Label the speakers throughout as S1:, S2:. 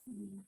S1: Mm.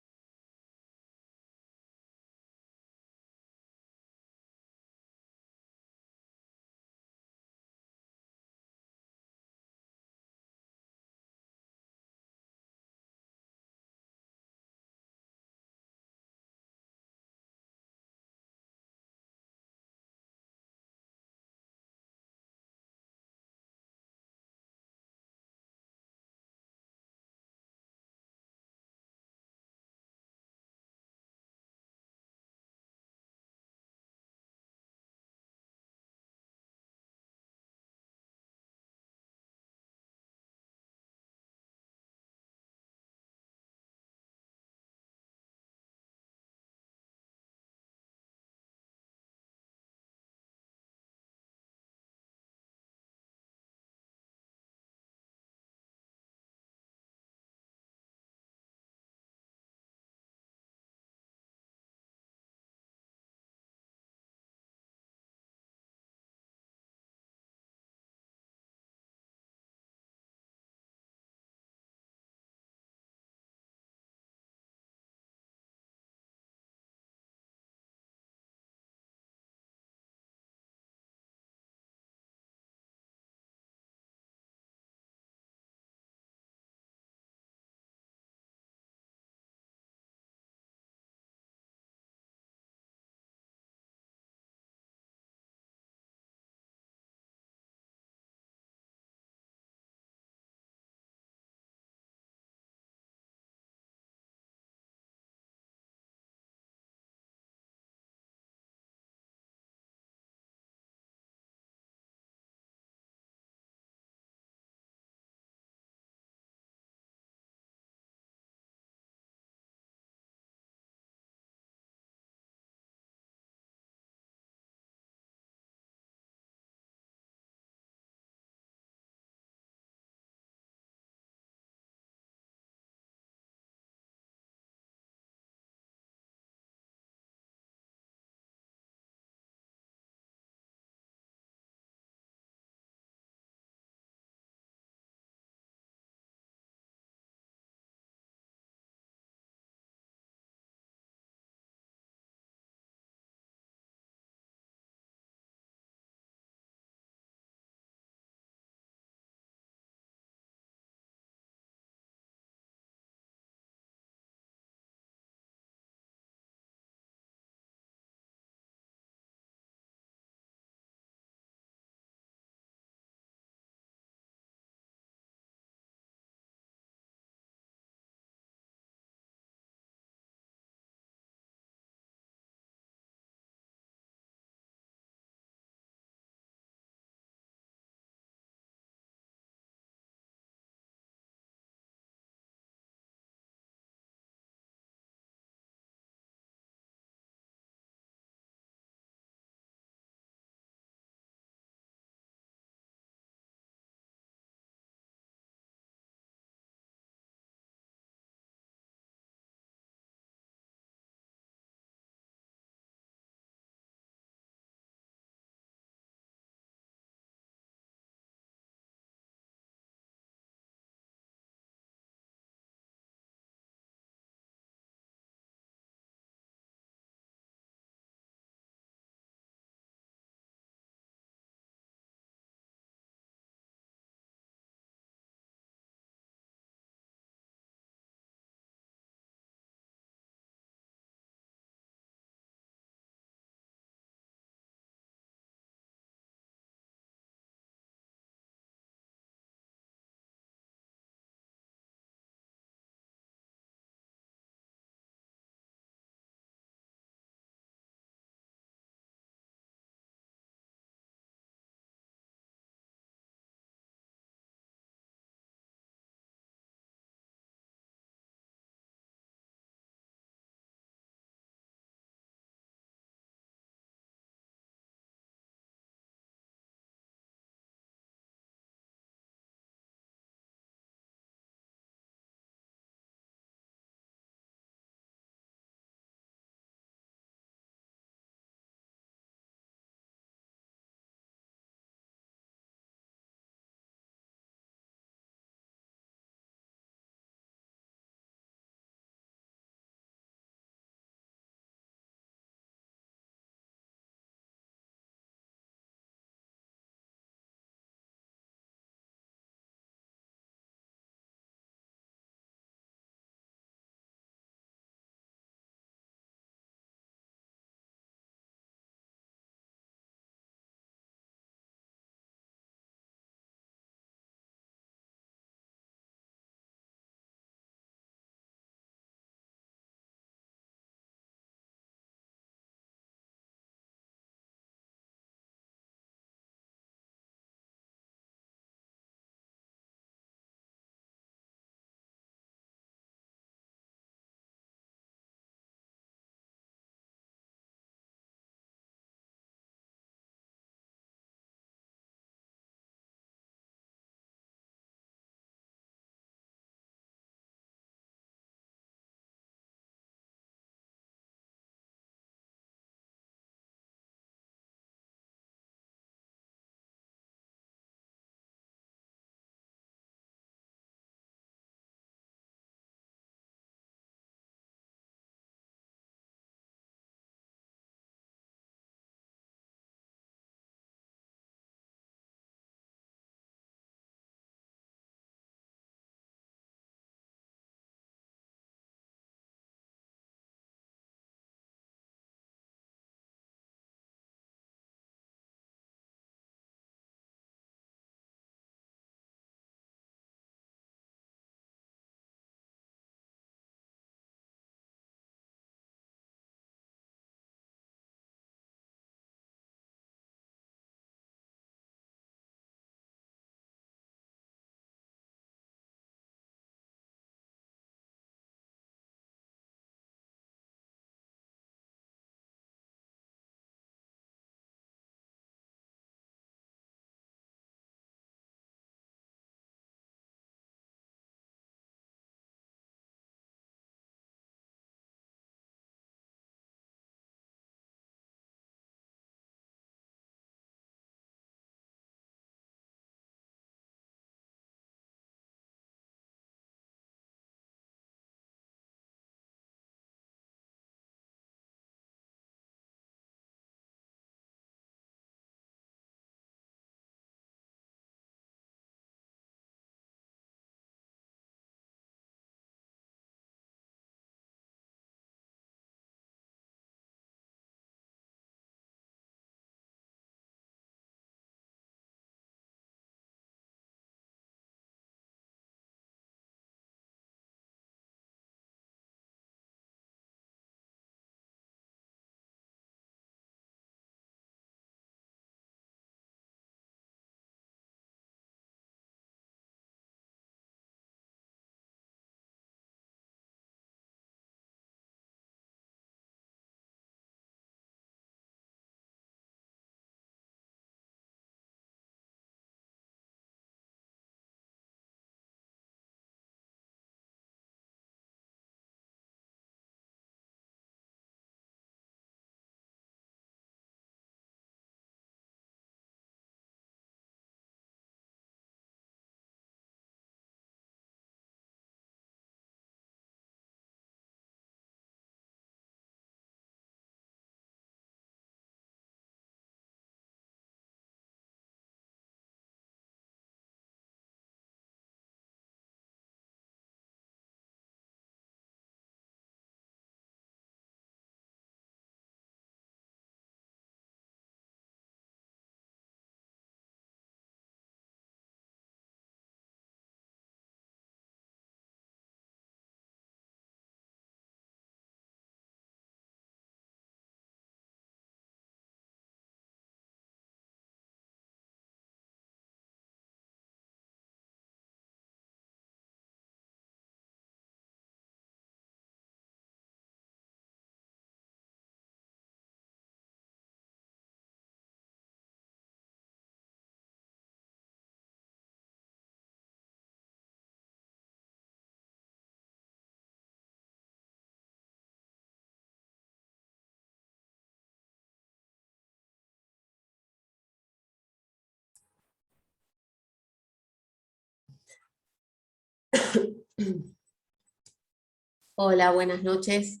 S1: Hola, buenas noches.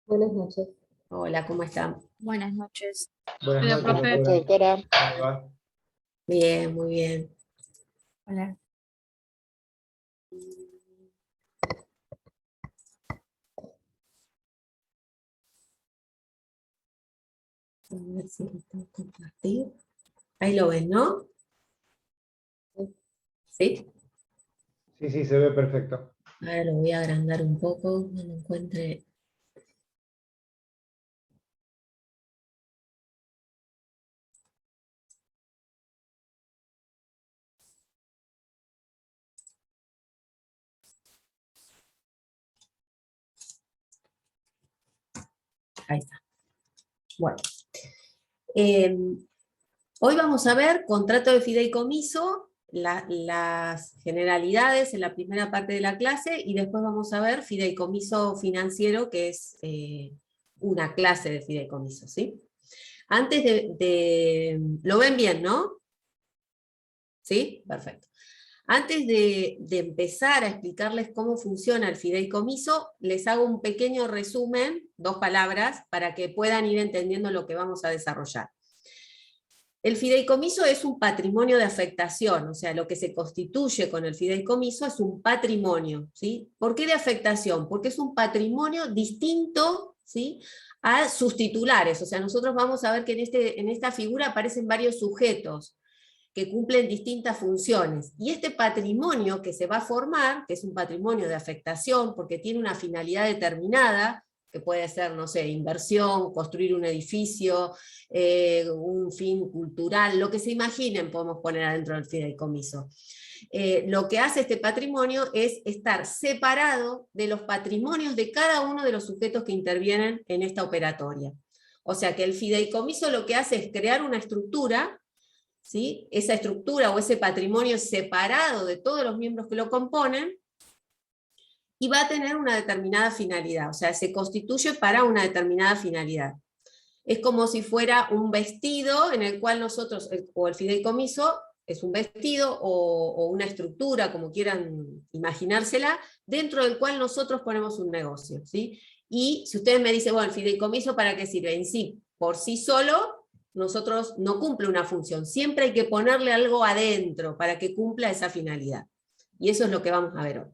S2: Buenas noches.
S1: Hola, ¿cómo están?
S3: Buenas noches.
S4: Buenas
S3: Hola,
S4: noches,
S3: profe.
S2: Buenas noches,
S4: doctora.
S2: doctora.
S4: ¿Cómo le va?
S1: Bien, muy bien.
S3: Hola.
S1: A ver si lo puedo compartir. Ahí lo ven, ¿no? ¿Sí?
S4: Sí, sí, se ve perfecto.
S1: Ahora lo voy a agrandar un poco, no lo encuentre. Ahí está. Bueno. Hoy vamos a ver contrato de fideicomiso, las generalidades en la primera parte de la clase, y después vamos a ver fideicomiso financiero, que es una clase de fideicomiso, ¿sí? Antes ¿lo ven bien, no? ¿Sí? Perfecto. Antes de empezar a explicarles cómo funciona el fideicomiso, les hago un pequeño resumen, 2 palabras, para que puedan ir entendiendo lo que vamos a desarrollar. El fideicomiso es un patrimonio de afectación, o sea, lo que se constituye con el fideicomiso es un patrimonio, ¿sí? ¿Por qué de afectación? Porque es un patrimonio distinto, ¿sí?, a sus titulares, o sea, nosotros vamos a ver que en esta figura aparecen varios sujetos que cumplen distintas funciones, y este patrimonio que se va a formar, que es un patrimonio de afectación, porque tiene una finalidad determinada, que puede ser, no sé, inversión, construir un edificio, un fin cultural, lo que se imaginen podemos poner adentro del fideicomiso. Lo que hace este patrimonio es estar separado de los patrimonios de cada uno de los sujetos que intervienen en esta operatoria. O sea que el fideicomiso lo que hace es crear una estructura, ¿sí? Esa estructura o ese patrimonio es separado de todos los miembros que lo componen, y va a tener una determinada finalidad, o sea, se constituye para una determinada finalidad. Es como si fuera un vestido en el cual nosotros, o el fideicomiso, es un vestido o una estructura, como quieran imaginársela, dentro del cual nosotros ponemos un negocio, ¿sí? Y si ustedes me dicen, bueno, el fideicomiso, ¿para qué sirve? En sí, por sí solo, nosotros no cumple una función, siempre hay que ponerle algo adentro para que cumpla esa finalidad. Y eso es lo que vamos a ver hoy.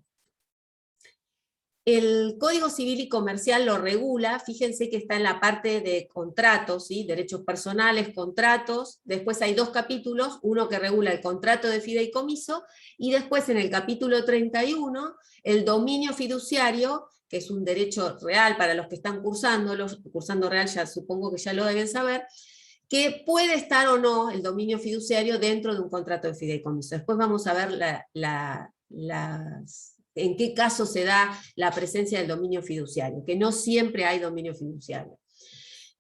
S1: El Código Civil y Comercial lo regula, fíjense que está en la parte de contratos, ¿sí? Derechos personales, contratos, después hay 2 capítulos, uno que regula el contrato de fideicomiso, y después en el capítulo 31, el dominio fiduciario, que es un derecho real para los que están cursando real ya supongo que ya lo deben saber, que puede estar o no el dominio fiduciario dentro de un contrato de fideicomiso. Después vamos a ver en qué caso se da la presencia del dominio fiduciario, que no siempre hay dominio fiduciario.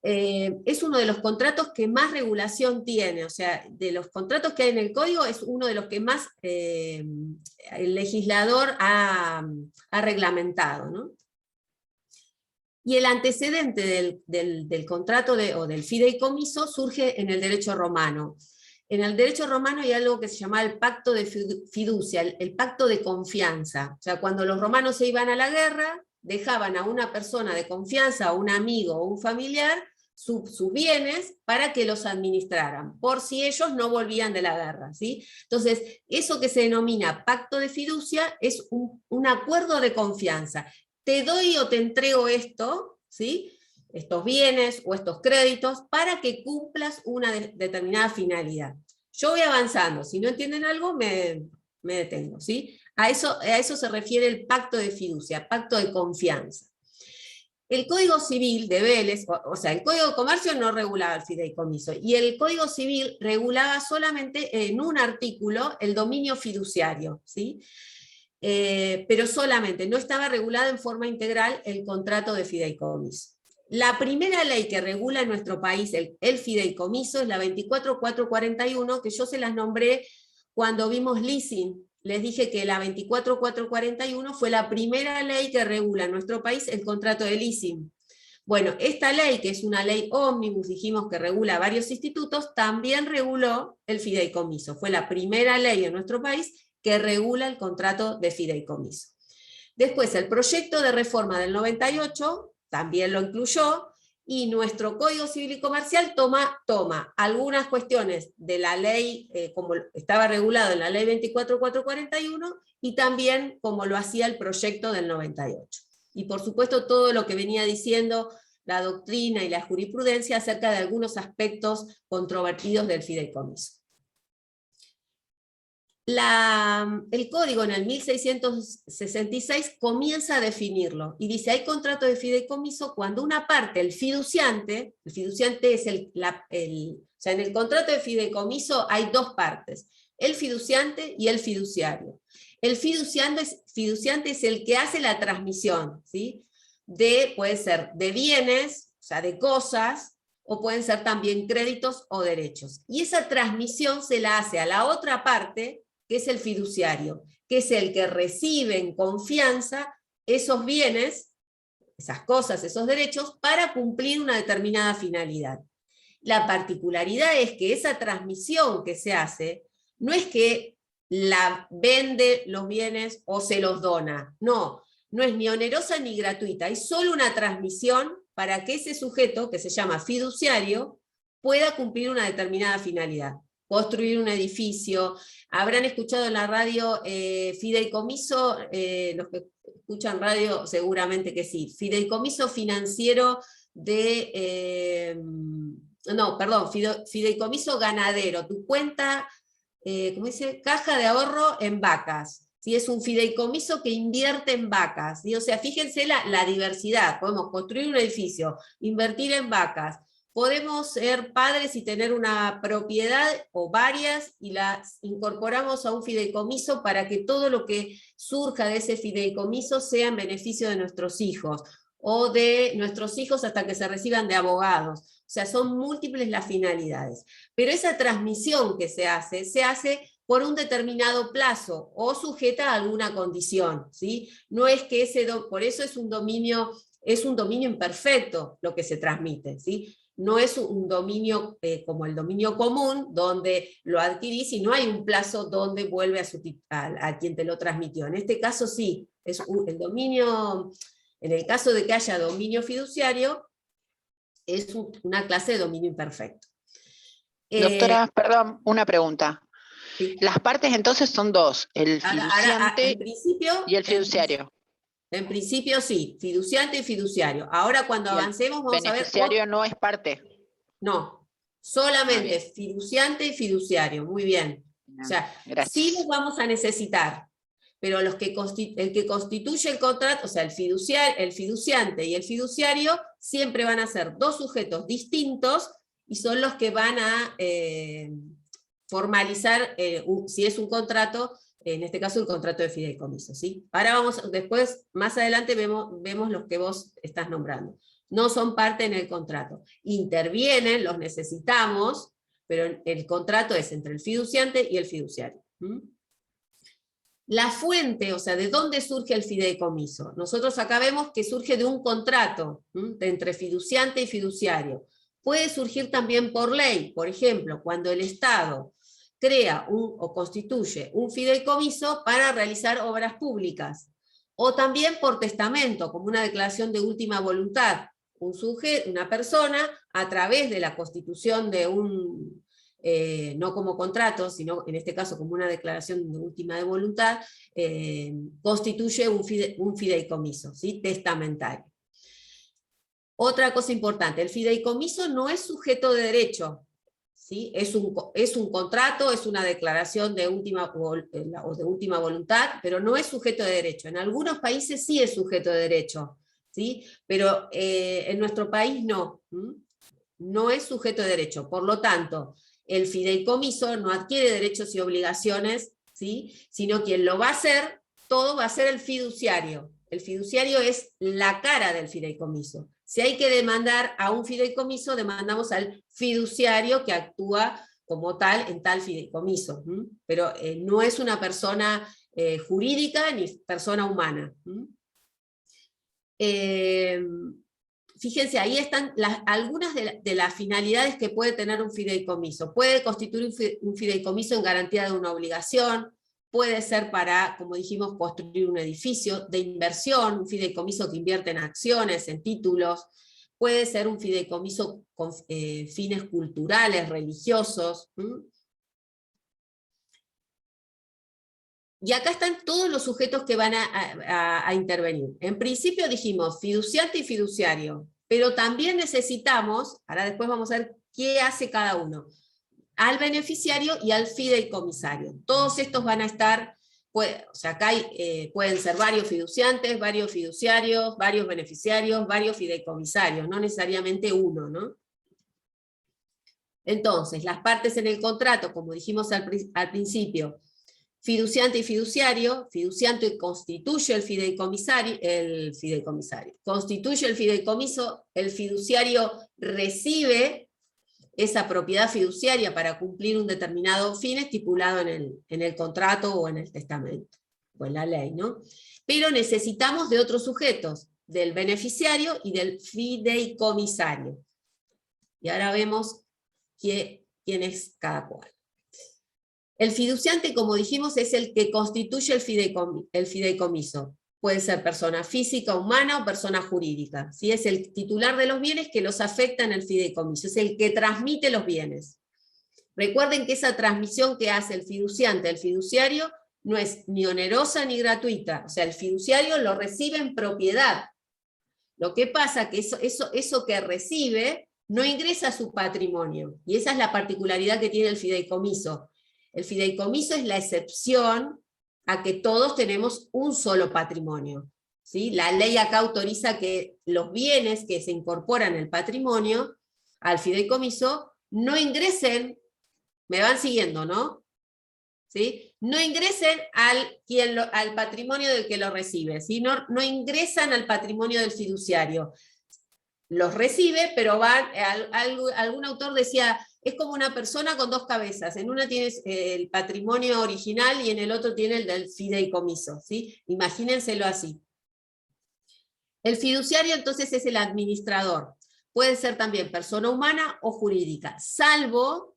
S1: Es uno de los contratos que más regulación tiene, o sea, de los contratos que hay en el código es uno de los que más el legislador ha reglamentado, ¿no? Y el antecedente del contrato o del fideicomiso surge en el derecho romano. En el derecho romano hay algo que se llama el pacto de fiducia, el pacto de confianza. O sea, cuando los romanos se iban a la guerra, dejaban a una persona de confianza, a un amigo o un familiar, sus bienes para que los administraran, por si ellos no volvían de la guerra, ¿sí? Entonces, eso que se denomina pacto de fiducia es un acuerdo de confianza. Te doy o te entrego esto, ¿sí?, estos bienes o estos créditos, para que cumplas una determinada finalidad. Yo voy avanzando, si no entienden algo me detengo, ¿sí? A eso se refiere el pacto de fiducia, pacto de confianza. El Código Civil de Vélez, o sea, el Código de Comercio no regulaba el fideicomiso, y el Código Civil regulaba solamente en un artículo el dominio fiduciario, ¿sí? Pero solamente, no estaba regulado en forma integral el contrato de fideicomiso. La primera ley que regula en nuestro país el fideicomiso es la 24441, que yo se las nombré cuando vimos leasing. Les dije que la 24441 fue la primera ley que regula en nuestro país el contrato de leasing. Bueno, esta ley, que es una ley ómnibus, dijimos que regula varios institutos, también reguló el fideicomiso. Fue la primera ley en nuestro país que regula el contrato de fideicomiso. Después, el proyecto de reforma del 98 también lo incluyó, y nuestro Código Civil y Comercial toma algunas cuestiones de la ley, como estaba regulado en la ley 24.441, y también como lo hacía el proyecto del 98. Y por supuesto todo lo que venía diciendo la doctrina y la jurisprudencia acerca de algunos aspectos controvertidos del fideicomiso. El código en el 1666 comienza a definirlo y dice: hay contrato de fideicomiso cuando una parte, el fiduciante es o sea, en el contrato de fideicomiso hay dos partes, el fiduciante y el fiduciario. El fiduciante es el que hace la transmisión, ¿sí? Puede ser de bienes, o sea, de cosas, o pueden ser también créditos o derechos. Y esa transmisión se la hace a la otra parte, que es el fiduciario, que es el que recibe en confianza esos bienes, esas cosas, esos derechos, para cumplir una determinada finalidad. La particularidad es que esa transmisión que se hace, no es que la vende los bienes o se los dona, no es ni onerosa ni gratuita, hay solo una transmisión para que ese sujeto, que se llama fiduciario, pueda cumplir una determinada finalidad. Construir un edificio. Habrán escuchado en la radio fideicomiso, los que escuchan radio seguramente que sí, fideicomiso financiero fideicomiso ganadero, tu cuenta, ¿cómo dice? Caja de ahorro en vacas. ¿Sí? Es un fideicomiso que invierte en vacas, ¿sí? O sea, fíjense la diversidad, podemos construir un edificio, invertir en vacas, podemos ser padres y tener una propiedad o varias y las incorporamos a un fideicomiso para que todo lo que surja de ese fideicomiso sea en beneficio de nuestros hijos o de nuestros hijos hasta que se reciban de abogados. O sea, son múltiples las finalidades. Pero esa transmisión que se hace por un determinado plazo o sujeta a alguna condición, ¿sí? No es que por eso es un dominio imperfecto lo que se transmite, ¿sí? No es un dominio como el dominio común, donde lo adquirís y no hay un plazo donde vuelve a quien te lo transmitió. En este caso sí, es el dominio, en el caso de que haya dominio fiduciario, es una clase de dominio imperfecto.
S2: Doctora, perdón, una pregunta.
S1: Sí.
S2: Las partes entonces son dos, el fiduciante
S1: en principio,
S2: y el fiduciario.
S1: En principio sí, fiduciante y fiduciario. Ahora cuando avancemos vamos a ver...
S2: Beneficiario no es parte.
S1: No, solamente fiduciante y fiduciario, muy bien. O sea, sí los vamos a necesitar, pero el que constituye el contrato, o sea, el fiduciante y el fiduciario, siempre van a ser dos sujetos distintos y son los que van a formalizar, si es un contrato, en este caso el contrato de fideicomiso, ¿sí? Ahora después, más adelante vemos los que vos estás nombrando. No son parte en el contrato. Intervienen, los necesitamos, pero el contrato es entre el fiduciante y el fiduciario. La fuente, o sea, ¿de dónde surge el fideicomiso? Nosotros acá vemos que surge de un contrato entre fiduciante y fiduciario. Puede surgir también por ley, por ejemplo, cuando el Estado crea o constituye un fideicomiso para realizar obras públicas, o también por testamento, como una declaración de última voluntad. Una persona, a través de la constitución de no como contrato, sino en este caso como una declaración de última voluntad, constituye un fideicomiso, ¿sí? Testamentario. Otra cosa importante, el fideicomiso no es sujeto de derecho, ¿sí? Es un contrato, es una declaración de última voluntad, pero no es sujeto de derecho. En algunos países sí es sujeto de derecho, ¿sí? Pero en nuestro país no. No es sujeto de derecho. Por lo tanto, el fideicomiso no adquiere derechos y obligaciones, ¿sí? Sino quien lo va a hacer, todo va a ser el fiduciario. El fiduciario es la cara del fideicomiso. Si hay que demandar a un fideicomiso, demandamos al fiduciario que actúa como tal en tal fideicomiso. Pero no es una persona jurídica ni persona humana. Fíjense, ahí están algunas de las finalidades que puede tener un fideicomiso. Puede constituir un fideicomiso en garantía de una obligación, puede ser para, como dijimos, construir un edificio, de inversión, un fideicomiso que invierte en acciones, en títulos, puede ser un fideicomiso con fines culturales, religiosos. Y acá están todos los sujetos que van a intervenir. En principio dijimos fiduciante y fiduciario, pero también necesitamos, ahora después vamos a ver qué hace cada uno, al beneficiario y al fideicomisario. Todos estos van a estar, o sea, acá pueden ser varios fiduciantes, varios fiduciarios, varios beneficiarios, varios fideicomisarios, no necesariamente uno, ¿no? Entonces, las partes en el contrato, como dijimos al principio, fiduciante y fiduciante constituye el fideicomisario, constituye el fideicomiso, el fiduciario recibe esa propiedad fiduciaria para cumplir un determinado fin estipulado en el contrato o en el testamento, o en la ley, ¿no? Pero necesitamos de otros sujetos, del beneficiario y del fideicomisario. Y ahora vemos quién es cada cual. El fiduciante, como dijimos, es el que constituye el fideicomiso. Puede ser persona física, humana o persona jurídica. ¿Sí? Es el titular de los bienes que los afecta en el fideicomiso. Es el que transmite los bienes. Recuerden que esa transmisión que hace el fiduciante al fiduciario no es ni onerosa ni gratuita. O sea, el fiduciario lo recibe en propiedad. Lo que pasa es que eso que recibe no ingresa a su patrimonio. Y esa es la particularidad que tiene el fideicomiso. El fideicomiso es la excepción a que todos tenemos un solo patrimonio. ¿Sí? La ley acá autoriza que los bienes que se incorporan al patrimonio, al fideicomiso, no ingresen, me van siguiendo, ¿no? ¿Sí? No ingresen al patrimonio del que lo recibe, ¿sí? No ingresan al patrimonio del fiduciario. Los recibe, pero van, algún autor decía, es como una persona con dos cabezas, en una tienes el patrimonio original y en el otro tiene el del fideicomiso, ¿sí? Imagínenselo así. El fiduciario entonces es el administrador, puede ser también persona humana o jurídica, salvo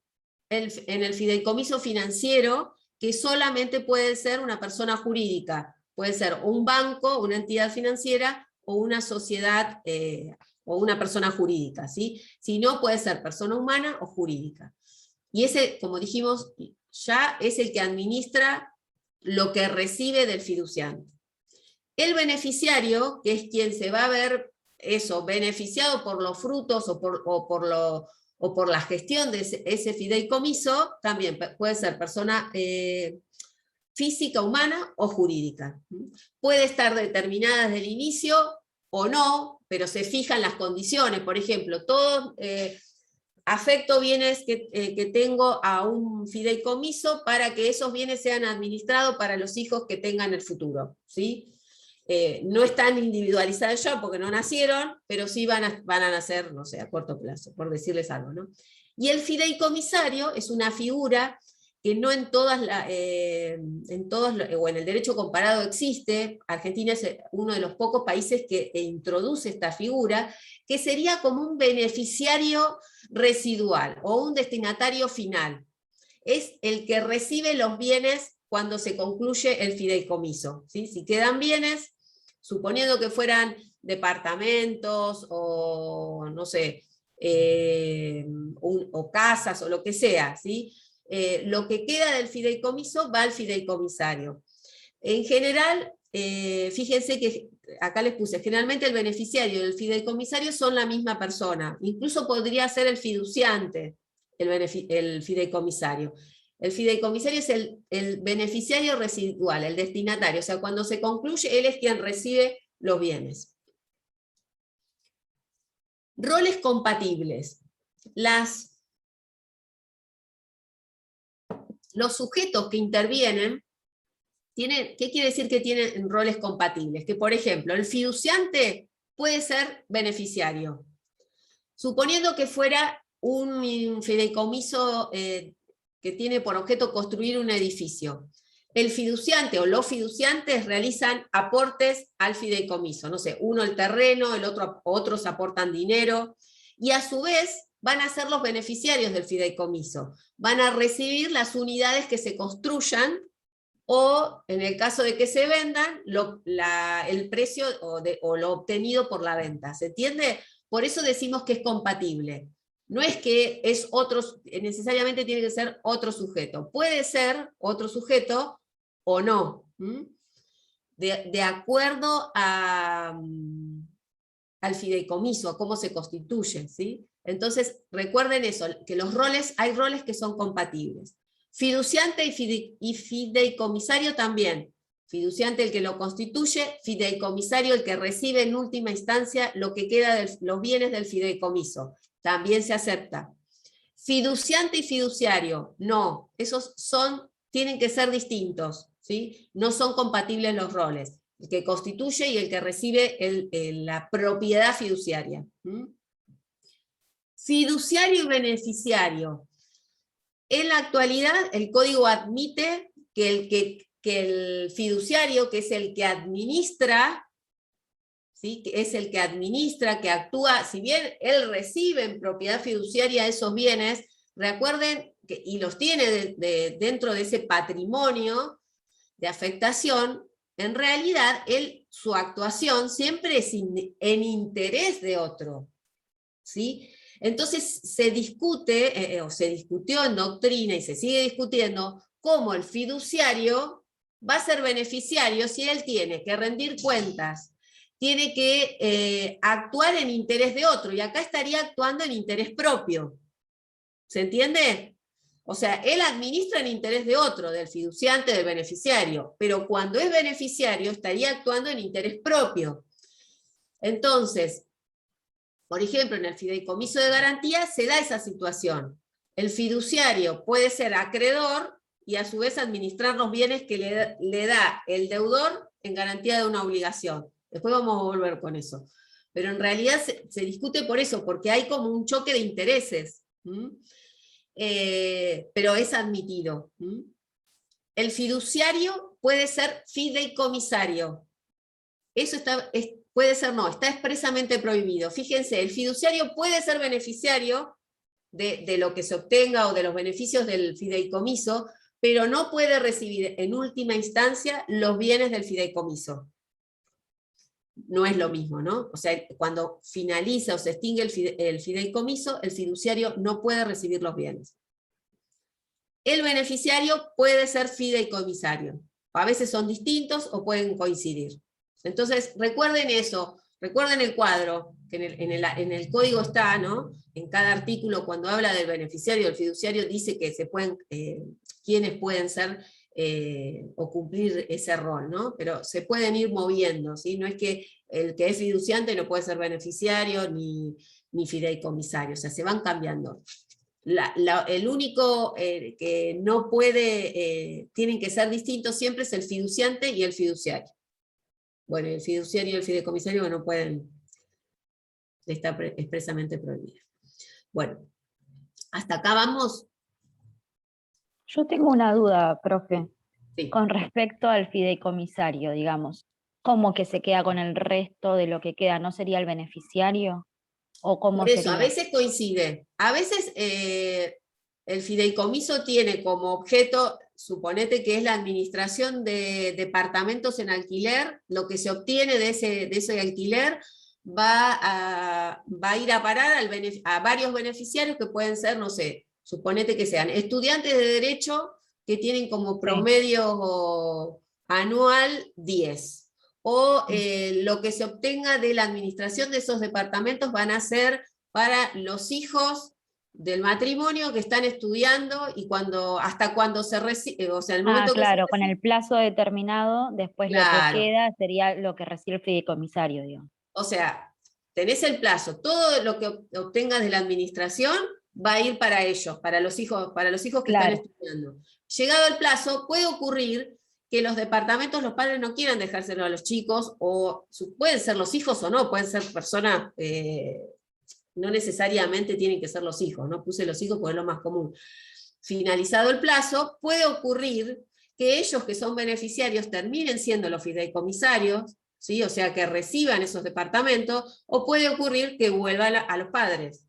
S1: en el fideicomiso financiero, que solamente puede ser una persona jurídica, puede ser un banco, una entidad financiera o una sociedad o una persona jurídica, ¿sí? Si no, puede ser persona humana o jurídica. Y ese, como dijimos, ya es el que administra lo que recibe del fiduciante. El beneficiario, que es quien se va a ver eso, beneficiado por los frutos o por la gestión de ese fideicomiso, también puede ser persona física, humana o jurídica. Puede estar determinada desde el inicio o no, pero se fijan las condiciones. Por ejemplo, todo afecto bienes que tengo a un fideicomiso para que esos bienes sean administrados para los hijos que tengan en el futuro, ¿sí? No están individualizados ya porque no nacieron, pero sí van a nacer, no sé, a corto plazo, por decirles algo, ¿no? Y el fideicomisario es una figura que no en todas, o en el derecho comparado existe. Argentina es uno de los pocos países que introduce esta figura, que sería como un beneficiario residual o un destinatario final. Es el que recibe los bienes cuando se concluye el fideicomiso, ¿sí? Si quedan bienes, suponiendo que fueran departamentos o no sé, o casas o lo que sea, ¿sí? Lo que queda del fideicomiso va al fideicomisario. En general, fíjense que acá les puse, generalmente el beneficiario y el fideicomisario son la misma persona, incluso podría ser el fiduciante, el fideicomisario. El fideicomisario es el beneficiario residual, el destinatario, o sea, cuando se concluye, él es quien recibe los bienes. Roles compatibles. Los sujetos que intervienen, ¿qué quiere decir que tienen roles compatibles? Que, por ejemplo, el fiduciante puede ser beneficiario. Suponiendo que fuera un fideicomiso que tiene por objeto construir un edificio. El fiduciante o los fiduciantes realizan aportes al fideicomiso. No sé, uno el terreno, otros aportan dinero, y a su vez van a ser los beneficiarios del fideicomiso. Van a recibir las unidades que se construyan o en el caso de que se vendan, el precio o lo obtenido por la venta. ¿Se entiende? Por eso decimos que es compatible. No es que es necesariamente tiene que ser otro sujeto. Puede ser otro sujeto o no. De acuerdo al fideicomiso, a cómo se constituye, ¿sí? Entonces, recuerden eso, que hay roles que son compatibles. Fiduciante y fideicomisario también. Fiduciante el que lo constituye, fideicomisario el que recibe en última instancia lo que queda de los bienes del fideicomiso. También se acepta. Fiduciante y fiduciario, no, tienen que ser distintos, ¿sí? No son compatibles los roles, el que constituye y el que recibe la propiedad fiduciaria. Fiduciario y beneficiario. En la actualidad, el código admite que el fiduciario, que es el que administra, ¿sí? Que es el que administra, que actúa, si bien él recibe en propiedad fiduciaria esos bienes, recuerden, y los tiene dentro de ese patrimonio de afectación, en realidad su actuación siempre es en interés de otro, ¿sí? Entonces se discute, o se discutió en doctrina y se sigue discutiendo, cómo el fiduciario va a ser beneficiario si él tiene que rendir cuentas, tiene que actuar en interés de otro, y acá estaría actuando en interés propio. ¿Se entiende? O sea, él administra en interés de otro, del fiduciante, del beneficiario, pero cuando es beneficiario estaría actuando en interés propio. Entonces, por ejemplo, en el fideicomiso de garantía se da esa situación. El fiduciario puede ser acreedor y a su vez administrar los bienes que le da el deudor en garantía de una obligación. Después vamos a volver con eso. Pero en realidad se discute por eso, porque hay como un choque de intereses. Pero es admitido. El fiduciario puede ser fideicomisario. Eso puede ser, no, está expresamente prohibido. Fíjense, el fiduciario puede ser beneficiario de lo que se obtenga o de los beneficios del fideicomiso, pero no puede recibir en última instancia los bienes del fideicomiso. No es lo mismo, ¿no? O sea, cuando finaliza o se extingue el fideicomiso, el fiduciario no puede recibir los bienes. El beneficiario puede ser fideicomisario. A veces son distintos o pueden coincidir. Entonces, recuerden eso, recuerden el cuadro, que en el código está, ¿no? En cada artículo, cuando habla del beneficiario, del fiduciario, dice que quiénes pueden ser o cumplir ese rol, ¿no? Pero se pueden ir moviendo, ¿sí? No es que el que es fiduciante no puede ser beneficiario ni fideicomisario, o sea, se van cambiando. El único que no puede, tienen que ser distintos siempre es el fiduciante y el fiduciario. Bueno, el fiduciario y el fideicomisario no pueden estar expresamente prohibidos. Bueno, hasta acá vamos.
S3: Yo tengo una duda, profe,
S1: Sí.
S3: con respecto al fideicomisario, digamos. ¿Cómo que se queda con el resto de lo que queda? ¿No sería el beneficiario? ¿O cómo
S1: Por eso,
S3: sería?
S1: a veces coincide. A veces el fideicomiso tiene como objeto, suponete que es la administración de departamentos en alquiler, lo que se obtiene de ese alquiler va a ir a parar a varios beneficiarios que pueden ser, no sé, suponete que sean estudiantes de Derecho que tienen como promedio anual 10. O lo que se obtenga de la administración de esos departamentos van a ser para los hijos del matrimonio que están estudiando y hasta cuando se recibe, o sea, el momento
S3: claro,
S1: que
S3: con el plazo determinado, después
S1: claro.
S3: lo que queda sería lo que recibe el fideicomisario, digamos.
S1: O sea, tenés el plazo, todo lo que obtengas de la administración va a ir para ellos, para los hijos que están estudiando. Llegado el plazo, puede ocurrir que los departamentos, los padres no quieran dejárselo a los chicos, o pueden ser los hijos o no, pueden ser personas, no necesariamente tienen que ser los hijos, no puse los hijos porque es lo más común. Finalizado el plazo, puede ocurrir que ellos que son beneficiarios terminen siendo los fideicomisarios, ¿sí? O sea, que reciban esos departamentos, o puede ocurrir que vuelvan a los padres,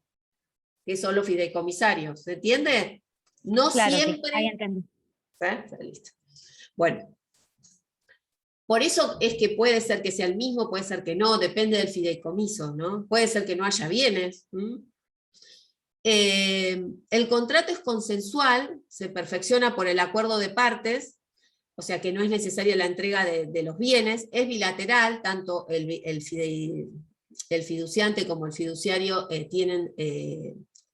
S1: que son los fideicomisarios, ¿se entiende? No
S3: claro,
S1: siempre...
S3: ahí entendí.
S1: Listo. Bueno, por eso es que puede ser que sea el mismo, puede ser que no, depende del fideicomiso, ¿no? Puede ser que no haya bienes. El contrato es consensual, se perfecciona por el acuerdo de partes, o sea que no es necesaria la entrega de los bienes, es bilateral, tanto el fiduciante como el fiduciario tienen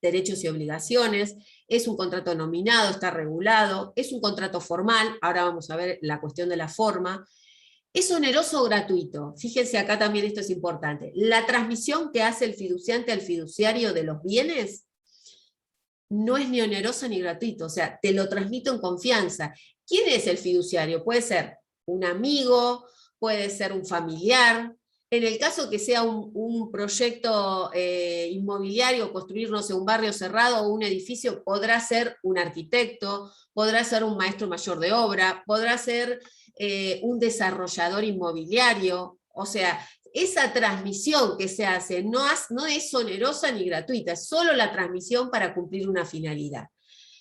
S1: derechos y obligaciones, es un contrato nominado, está regulado, es un contrato formal, ahora vamos a ver la cuestión de la forma. ¿Es oneroso o gratuito? Fíjense acá también esto es importante. La transmisión que hace el fiduciante al fiduciario de los bienes no es ni onerosa ni gratuito, o sea, te lo transmito en confianza. ¿Quién es el fiduciario? Puede ser un amigo, puede ser un familiar. En el caso que sea un proyecto inmobiliario, construir, no sé, un barrio cerrado o un edificio, podrá ser un arquitecto, podrá ser un maestro mayor de obra, podrá ser un desarrollador inmobiliario. O sea, esa transmisión que se hace no es onerosa ni gratuita, es solo la transmisión para cumplir una finalidad.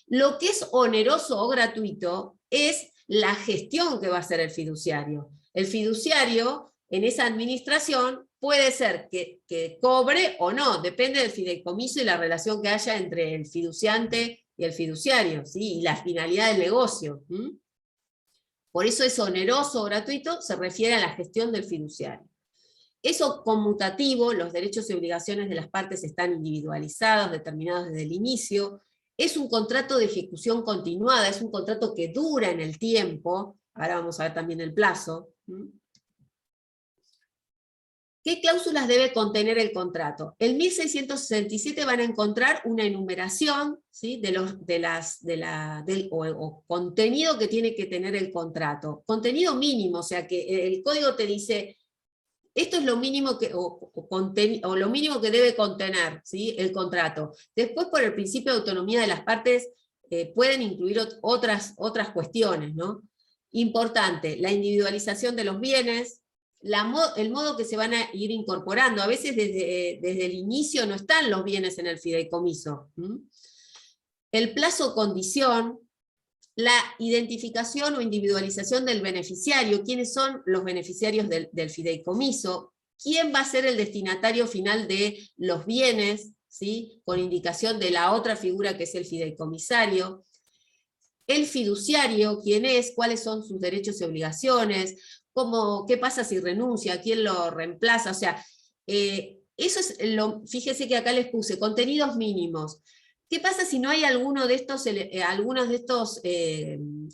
S1: Lo que es oneroso o gratuito es la gestión que va a hacer el fiduciario. El fiduciario en esa administración puede ser que cobre o no, depende del fideicomiso y la relación que haya entre el fiduciante y el fiduciario, ¿sí? Y la finalidad del negocio. Por eso es oneroso o gratuito, se refiere a la gestión del fiduciario. Eso conmutativo, los derechos y obligaciones de las partes están individualizados, determinados desde el inicio. Es un contrato de ejecución continuada, es un contrato que dura en el tiempo. Ahora vamos a ver también el plazo. ¿Qué cláusulas debe contener el contrato? En 1667 van a encontrar una enumeración, ¿sí? del contenido que tiene que tener el contrato. Contenido mínimo, o sea que el código te dice, esto es lo mínimo que, o lo mínimo que debe contener, ¿sí? El contrato. Después, por el principio de autonomía de las partes, pueden incluir otras cuestiones, ¿no? Importante, la individualización de los bienes, el modo que se van a ir incorporando. A veces desde el inicio no están los bienes en el fideicomiso. El plazo condición, la identificación o individualización del beneficiario, quiénes son los beneficiarios del fideicomiso, quién va a ser el destinatario final de los bienes, ¿sí? Con indicación de la otra figura que es el fideicomisario, el fiduciario, quién es, cuáles son sus derechos y obligaciones, qué pasa si renuncia, quién lo reemplaza, o sea, eso es fíjese que acá les puse, contenidos mínimos. ¿Qué pasa si no hay algunos de estos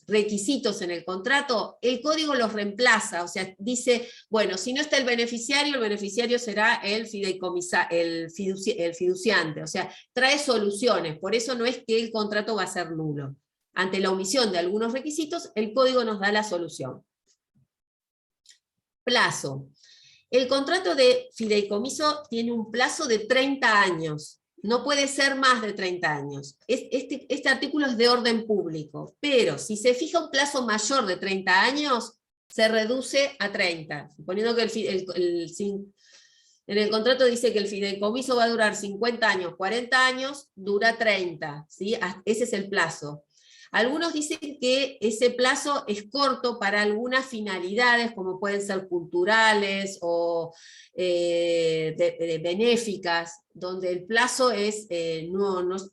S1: requisitos en el contrato? El código los reemplaza, o sea, dice, bueno, si no está el beneficiario será el fiduciante, o sea, trae soluciones, por eso no es que el contrato va a ser nulo. Ante la omisión de algunos requisitos, el código nos da la solución. Plazo. El contrato de fideicomiso tiene un plazo de 30 años. No puede ser más de 30 años. Este artículo es de orden público, pero si se fija un plazo mayor de 30 años, se reduce a 30. Suponiendo que en el contrato dice que el fideicomiso va a durar 50 años, 40 años, dura 30. ¿Sí? Ese es el plazo. Algunos dicen que ese plazo es corto para algunas finalidades, como pueden ser culturales o benéficas, donde el plazo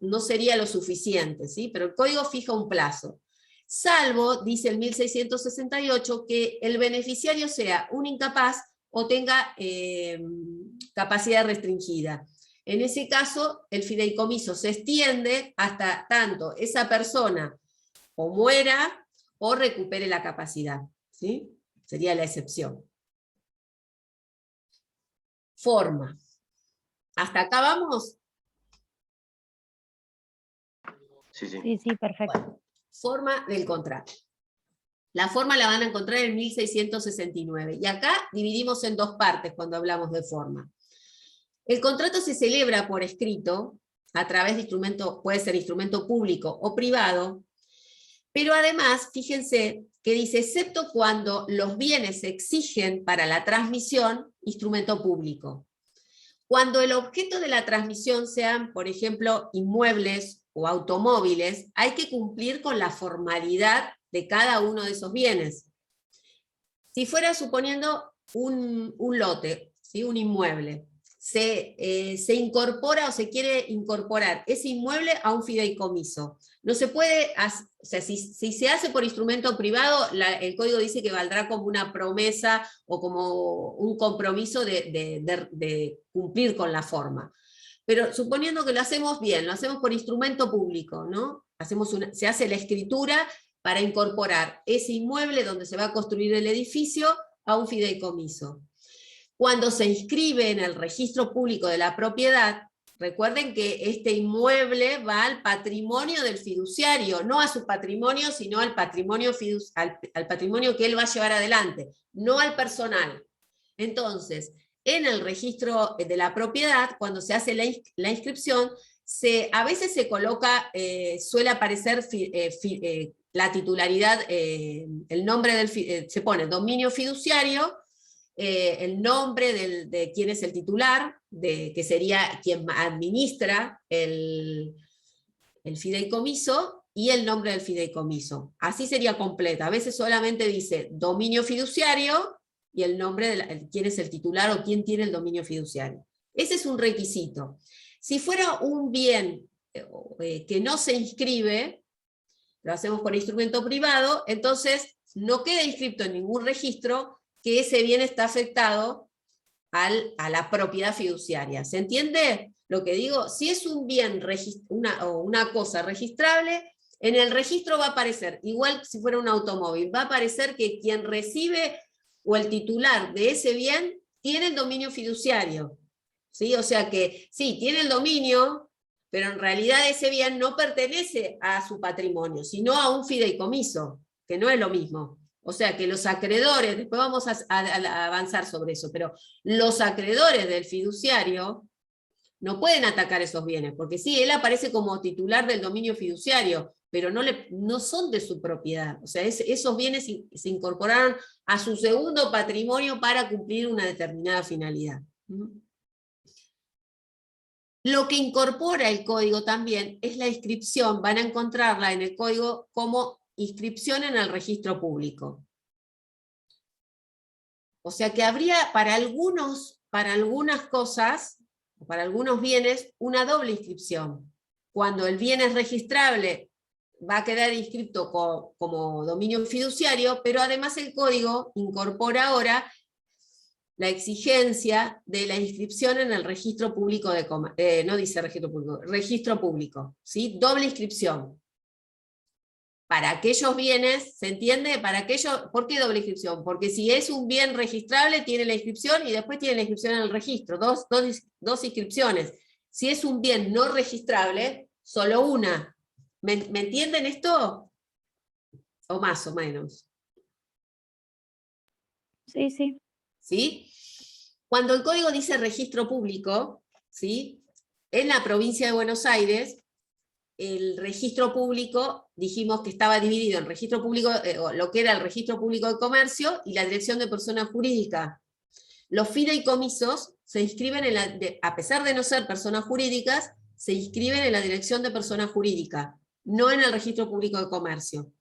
S1: no sería lo suficiente, ¿sí? Pero el código fija un plazo. Salvo, dice el 1668, que el beneficiario sea un incapaz o tenga capacidad restringida. En ese caso, el fideicomiso se extiende hasta tanto esa persona o muera o recupere la capacidad, ¿sí? Sería la excepción. Forma. ¿Hasta acá vamos?
S3: Sí, perfecto.
S1: Bueno, forma del contrato. La forma la van a encontrar en 1669. Y acá dividimos en dos partes cuando hablamos de forma. El contrato se celebra por escrito, a través de instrumento, puede ser instrumento público o privado, pero además, fíjense que dice, excepto cuando los bienes se exigen para la transmisión, instrumento público. Cuando el objeto de la transmisión sean, por ejemplo, inmuebles o automóviles, hay que cumplir con la formalidad de cada uno de esos bienes. Si fuera suponiendo un lote, ¿sí? Un inmueble, se incorpora o se quiere incorporar ese inmueble a un fideicomiso. No se puede, o sea, si se hace por instrumento privado, el código dice que valdrá como una promesa o como un compromiso de cumplir con la forma. Pero suponiendo que lo hacemos bien, lo hacemos por instrumento público, ¿no? Se hace la escritura para incorporar ese inmueble donde se va a construir el edificio a un fideicomiso. Cuando se inscribe en el registro público de la propiedad, recuerden que este inmueble va al patrimonio del fiduciario, no a su patrimonio, sino al patrimonio, al patrimonio que él va a llevar adelante, no al personal. Entonces, en el registro de la propiedad, cuando se hace la inscripción, a veces se coloca, suele aparecer la titularidad, el nombre se pone dominio fiduciario, el nombre de quién es el titular, que sería quien administra el fideicomiso, y el nombre del fideicomiso. Así sería completa. A veces solamente dice dominio fiduciario y el nombre de quién es el titular o quién tiene el dominio fiduciario. Ese es un requisito. Si fuera un bien que no se inscribe, lo hacemos por instrumento privado, entonces no queda inscrito en ningún registro que ese bien está afectado a la propiedad fiduciaria. ¿Se entiende lo que digo? Si es un bien, una cosa registrable, en el registro va a aparecer, igual si fuera un automóvil, va a aparecer que quien recibe o el titular de ese bien tiene el dominio fiduciario. ¿Sí? O sea que sí, tiene el dominio, pero en realidad ese bien no pertenece a su patrimonio, sino a un fideicomiso, que no es lo mismo. O sea que los acreedores, después vamos a avanzar sobre eso, pero los acreedores del fiduciario no pueden atacar esos bienes, porque sí, él aparece como titular del dominio fiduciario, pero no son de su propiedad. O sea, esos bienes se incorporaron a su segundo patrimonio para cumplir una determinada finalidad. Lo que incorpora el código también es la inscripción, van a encontrarla en el código como inscripción en el registro público. O sea que habría para algunas cosas, para algunos bienes, una doble inscripción. Cuando el bien es registrable, va a quedar inscrito como dominio fiduciario, pero además el código incorpora ahora la exigencia de la inscripción en el registro público no dice registro público, registro público, ¿sí? Doble inscripción. Para aquellos bienes, ¿se entiende? ¿Por qué doble inscripción? Porque si es un bien registrable, tiene la inscripción y después tiene la inscripción en el registro, dos inscripciones. Si es un bien no registrable, solo una. ¿Me entienden esto? O más o menos.
S3: Sí, sí.
S1: ¿Sí? Cuando el código dice registro público, ¿sí? En la provincia de Buenos Aires, el registro público, dijimos que estaba dividido en registro público, lo que era el registro público de comercio y la dirección de persona jurídica. Los fideicomisos se inscriben a pesar de no ser personas jurídicas, se inscriben en la dirección de persona jurídica, no en el registro público de comercio.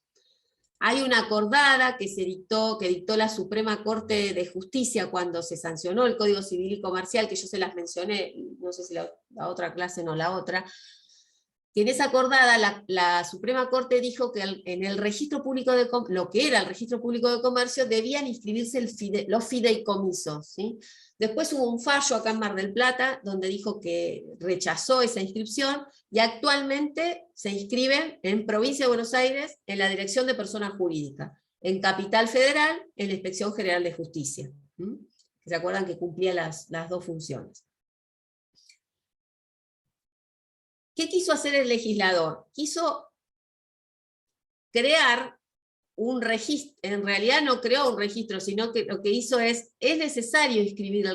S1: Hay una acordada que dictó la Suprema Corte de Justicia cuando se sancionó el Código Civil y Comercial, que yo se las mencioné, no sé si la otra clase no la otra, que en esa acordada la Suprema Corte dijo que en el registro público lo que era el registro público de comercio debían inscribirse los fideicomisos, ¿sí? Después hubo un fallo acá en Mar del Plata donde dijo que rechazó esa inscripción y actualmente se inscriben en Provincia de Buenos Aires en la Dirección de Persona Jurídica, en Capital Federal en la Inspección General de Justicia. ¿Se acuerdan que cumplía las dos funciones? ¿Qué quiso hacer el legislador? Quiso crear un registro, en realidad no creó un registro, sino que lo que hizo es necesario inscribir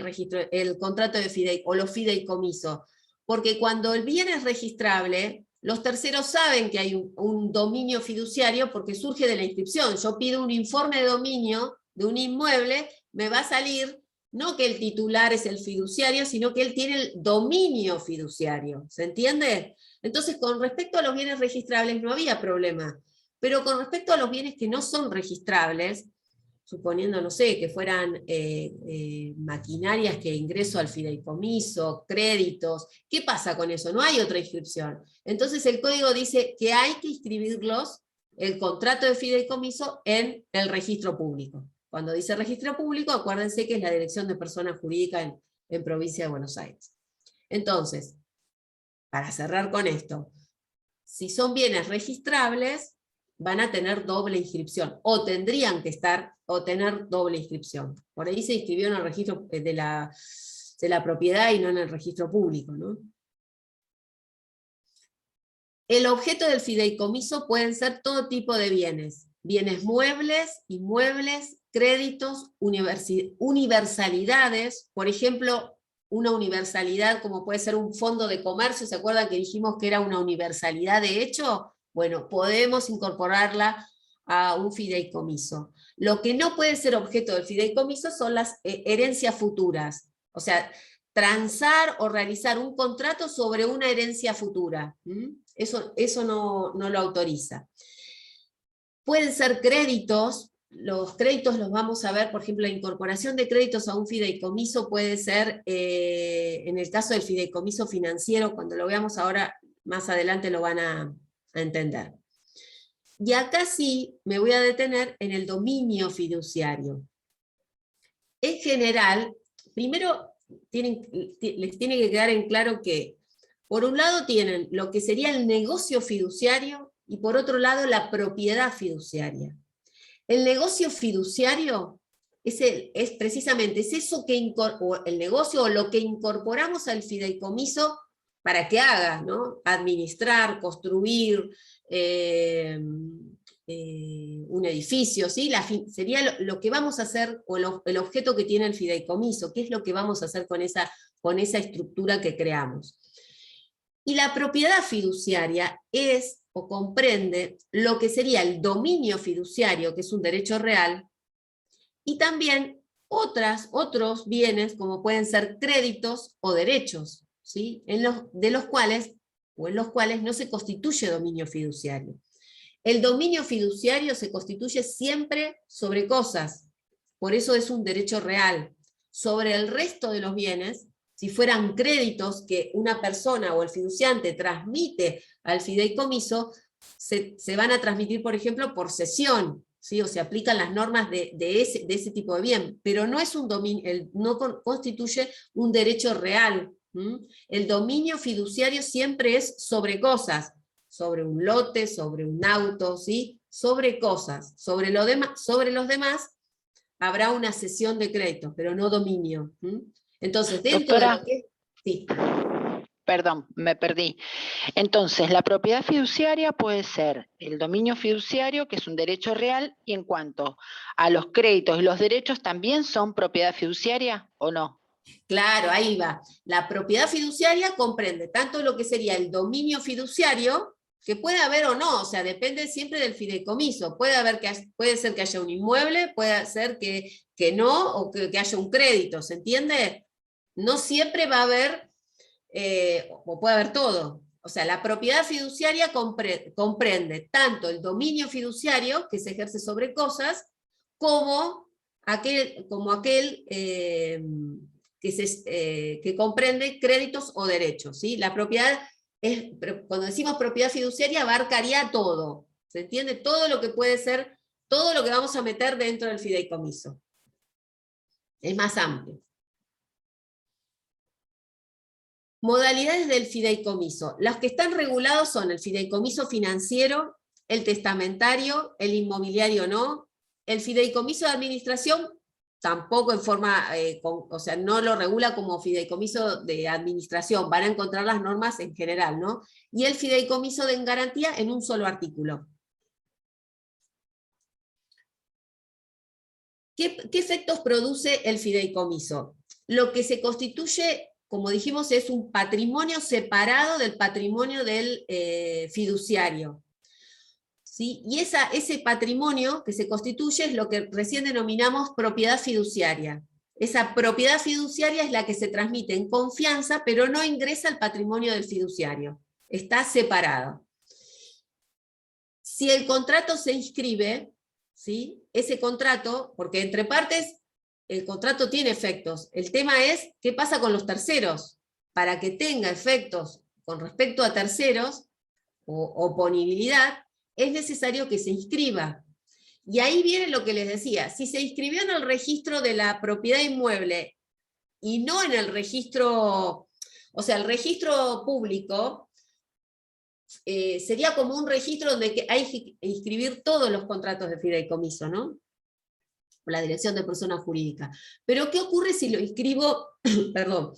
S1: el contrato de fideicomiso, o los fideicomisos, porque cuando el bien es registrable, los terceros saben que hay un dominio fiduciario porque surge de la inscripción. Yo pido un informe de dominio de un inmueble, me va a salir no que el titular es el fiduciario, sino que él tiene el dominio fiduciario. ¿Se entiende? Entonces, con respecto a los bienes registrables no había problema. Pero con respecto a los bienes que no son registrables, suponiendo, no sé, que fueran maquinarias que ingreso al fideicomiso, créditos, ¿qué pasa con eso? No hay otra inscripción. Entonces el código dice que hay que inscribirlos, el contrato de fideicomiso, en el registro público. Cuando dice registro público, acuérdense que es la Dirección de Persona Jurídica en Provincia de Buenos Aires. Entonces, para cerrar con esto, si son bienes registrables, van a tener doble inscripción, o tendrían que tener doble inscripción. Por ahí se inscribió en el registro de la propiedad y no en el registro público, ¿no? El objeto del fideicomiso pueden ser todo tipo de bienes muebles, inmuebles, créditos, universalidades, por ejemplo, una universalidad como puede ser un fondo de comercio, ¿se acuerdan que dijimos que era una universalidad de hecho? Bueno, podemos incorporarla a un fideicomiso. Lo que no puede ser objeto del fideicomiso son las herencias futuras, o sea, transar o realizar un contrato sobre una herencia futura. Eso no lo autoriza. Pueden ser créditos, los créditos los vamos a ver, por ejemplo, la incorporación de créditos a un fideicomiso puede ser, en el caso del fideicomiso financiero, cuando lo veamos ahora, más adelante lo van a entender. Y acá sí me voy a detener en el dominio fiduciario. En general, primero les tiene que quedar en claro que, por un lado tienen lo que sería el negocio fiduciario, y por otro lado la propiedad fiduciaria. El negocio fiduciario es precisamente eso que el negocio o lo que incorporamos al fideicomiso para que haga, ¿no? Administrar, construir un edificio, ¿sí? Sería lo que vamos a hacer, o el objeto que tiene el fideicomiso, qué es lo que vamos a hacer con esa estructura que creamos. Y la propiedad fiduciaria es o comprende lo que sería el dominio fiduciario, que es un derecho real, y también otros bienes, como pueden ser créditos o derechos, ¿sí? en los cuales no se constituye dominio fiduciario. El dominio fiduciario se constituye siempre sobre cosas, por eso es un derecho real. Sobre el resto de los bienes, si fueran créditos que una persona o el fiduciante transmite al fideicomiso, se van a transmitir, por ejemplo, por cesión, ¿sí? O se aplican las normas de ese tipo de bien, pero no es un dominio, no constituye un derecho real. El dominio fiduciario siempre es sobre cosas, sobre un lote, sobre un auto, ¿sí? Sobre cosas, sobre los demás habrá una cesión de créditos, pero no dominio. Entonces, dentro
S2: Doctora,
S1: de lo que... Sí.
S2: Perdón, me perdí. Entonces, la propiedad fiduciaria puede ser el dominio fiduciario, que es un derecho real, y en cuanto a los créditos y los derechos, ¿también son propiedad fiduciaria o no?
S1: Claro, ahí va. La propiedad fiduciaria comprende tanto lo que sería el dominio fiduciario, que puede haber o no, o sea, depende siempre del fideicomiso. Puede ser que haya un inmueble, puede ser que no, o que haya un crédito, ¿se entiende? No siempre va a haber, o puede haber todo. O sea, la propiedad fiduciaria comprende tanto el dominio fiduciario, que se ejerce sobre cosas, como aquel que comprende créditos o derechos, ¿sí? La propiedad cuando decimos propiedad fiduciaria, abarcaría todo, ¿se entiende? Todo lo que puede ser, todo lo que vamos a meter dentro del fideicomiso. Es más amplio. Modalidades del fideicomiso. Las que están regulados son el fideicomiso financiero, el testamentario, el inmobiliario no, el fideicomiso de administración, tampoco en forma, o sea, no lo regula como fideicomiso de administración, van a encontrar las normas en general, ¿no? Y el fideicomiso de garantía en un solo artículo. ¿Qué efectos produce el fideicomiso? Lo que se constituye, como dijimos, es un patrimonio separado del patrimonio del fiduciario. ¿Sí? Y ese patrimonio que se constituye es lo que recién denominamos propiedad fiduciaria. Esa propiedad fiduciaria es la que se transmite en confianza, pero no ingresa al patrimonio del fiduciario. Está separado. Si el contrato se inscribe, ¿sí? Ese contrato, porque entre partes el contrato tiene efectos, el tema es qué pasa con los terceros. Para que tenga efectos con respecto a terceros, o oponibilidad, es necesario que se inscriba. Y ahí viene lo que les decía, si se inscribió en el registro de la propiedad inmueble y no en el registro, o sea, el registro público, sería como un registro donde hay que inscribir todos los contratos de fideicomiso, ¿no? La dirección de persona jurídica. Pero ¿qué ocurre si lo inscribo, perdón,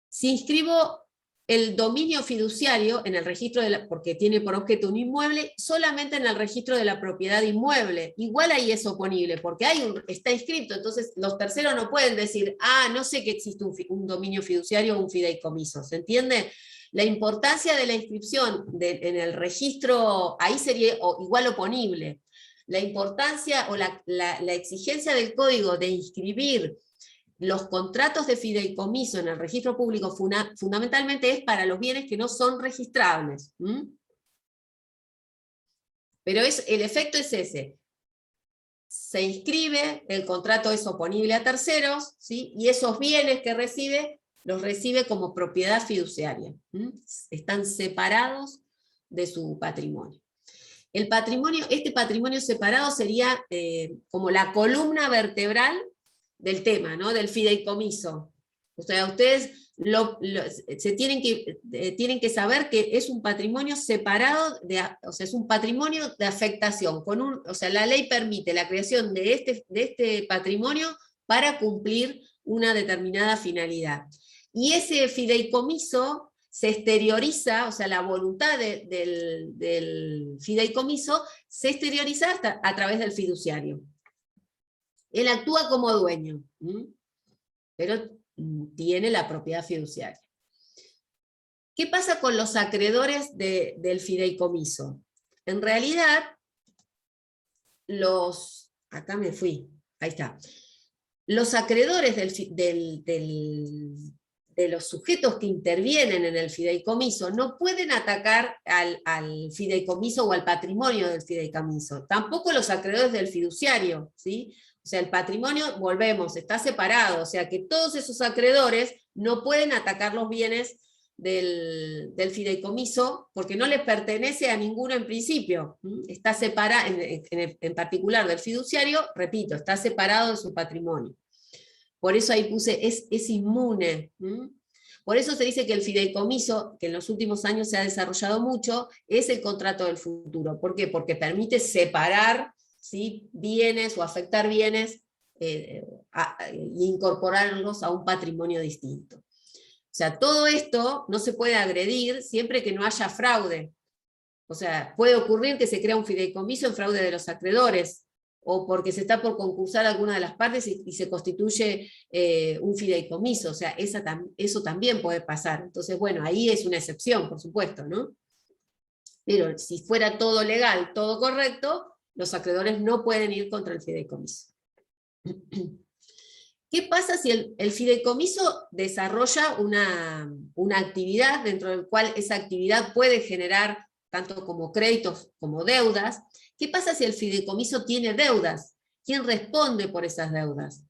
S1: si inscribo el dominio fiduciario en el registro, porque tiene por objeto un inmueble, solamente en el registro de la propiedad inmueble? Igual ahí es oponible, porque está inscrito, entonces los terceros no pueden decir, no sé que existe un dominio fiduciario o un fideicomiso, ¿se entiende? La importancia de la inscripción en el registro, ahí sería igual oponible. La importancia o la exigencia del código de inscribir los contratos de fideicomiso en el registro público fundamentalmente es para los bienes que no son registrables. Pero el efecto es ese. Se inscribe, el contrato es oponible a terceros, ¿sí? Y esos bienes que recibe, los recibe como propiedad fiduciaria. Están separados de su patrimonio. Este patrimonio separado sería como la columna vertebral del tema, ¿no? Del fideicomiso. O sea, ustedes tienen que saber que es un patrimonio separado, o sea, es un patrimonio de afectación. O sea, la ley permite la creación de este patrimonio para cumplir una determinada finalidad. Y ese fideicomiso se exterioriza, o sea, la voluntad del fideicomiso se exterioriza a través del fiduciario. Él actúa como dueño, pero tiene la propiedad fiduciaria. ¿Qué pasa con los acreedores del fideicomiso? En realidad, acá me fui, ahí está. Los acreedores de los sujetos que intervienen en el fideicomiso no pueden atacar al fideicomiso o al patrimonio del fideicomiso, tampoco los acreedores del fiduciario, ¿sí? O sea, el patrimonio, volvemos, está separado, o sea que todos esos acreedores no pueden atacar los bienes del fideicomiso porque no les pertenece a ninguno en principio. Está separado, en particular del fiduciario, repito, está separado de su patrimonio. Por eso ahí puse, es inmune. Por eso se dice que el fideicomiso, que en los últimos años se ha desarrollado mucho, es el contrato del futuro. ¿Por qué? Porque permite separar, ¿sí?, bienes o afectar bienes e incorporarlos a un patrimonio distinto. O sea, todo esto no se puede agredir siempre que no haya fraude. O sea, puede ocurrir que se crea un fideicomiso en fraude de los acreedores, o porque se está por concursar alguna de las partes y se constituye un fideicomiso. O sea, eso también puede pasar. Entonces, bueno, ahí es una excepción, por supuesto, ¿no? Pero si fuera todo legal, todo correcto, los acreedores no pueden ir contra el fideicomiso. ¿Qué pasa si el fideicomiso desarrolla una actividad dentro del cual esa actividad puede generar tanto como créditos como deudas? ¿Qué pasa si el fideicomiso tiene deudas? ¿Quién responde por esas deudas?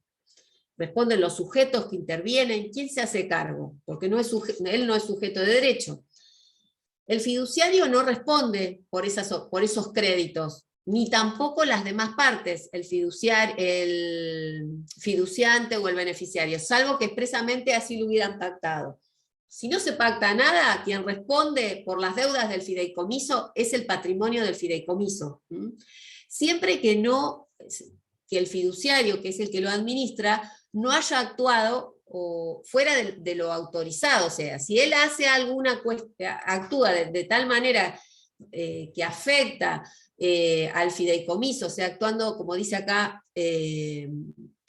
S1: ¿Responden los sujetos que intervienen? ¿Quién se hace cargo? Porque él no es sujeto de derecho. El fiduciario no responde por esos créditos, ni tampoco las demás partes, el fiduciante o el beneficiario, salvo que expresamente así lo hubieran pactado. Si no se pacta nada, quien responde por las deudas del fideicomiso es el patrimonio del fideicomiso. Siempre que el fiduciario, que es el que lo administra, no haya actuado fuera de lo autorizado. O sea, si él hace actúa de tal manera que afecta al fideicomiso, o sea, actuando, como dice acá,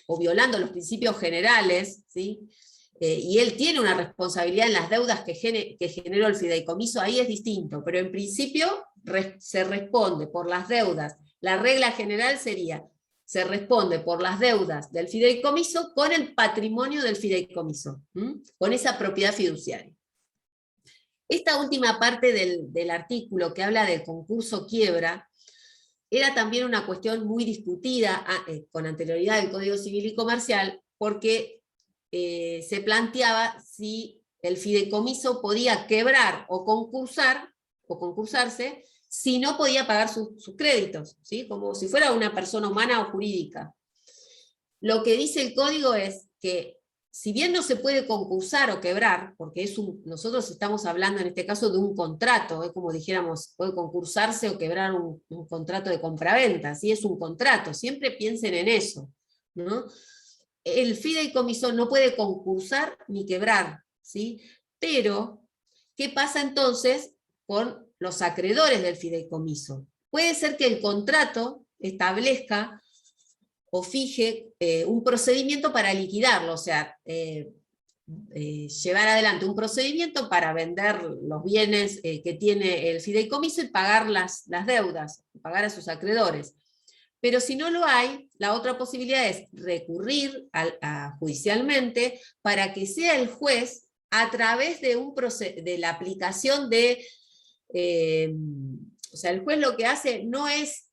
S1: o violando los principios generales, ¿sí? Y él tiene una responsabilidad en las deudas que generó el fideicomiso, ahí es distinto, pero en principio se responde por las deudas. La regla general sería, se responde por las deudas del fideicomiso con el patrimonio del fideicomiso, con esa propiedad fiduciaria. Esta última parte del artículo que habla del concurso quiebra, era también una cuestión muy discutida con anterioridad del Código Civil y Comercial, porque se planteaba si el fideicomiso podía quebrar o concursarse si no podía pagar sus créditos, ¿sí? Como si fuera una persona humana o jurídica. Lo que dice el código es que, si bien no se puede concursar o quebrar, porque nosotros estamos hablando en este caso de un contrato, es como dijéramos, puede concursarse o quebrar un contrato de compraventa, ¿sí? Es un contrato, siempre piensen en eso, ¿no? El fideicomiso no puede concursar ni quebrar, ¿sí? Pero, ¿qué pasa entonces con los acreedores del fideicomiso? Puede ser que el contrato establezca o fije un procedimiento para liquidarlo, o sea, llevar adelante un procedimiento para vender los bienes que tiene el fideicomiso y pagar las deudas, pagar a sus acreedores. Pero si no lo hay, la otra posibilidad es recurrir judicialmente para que sea el juez, a través de la aplicación de... o sea, el juez lo que hace no es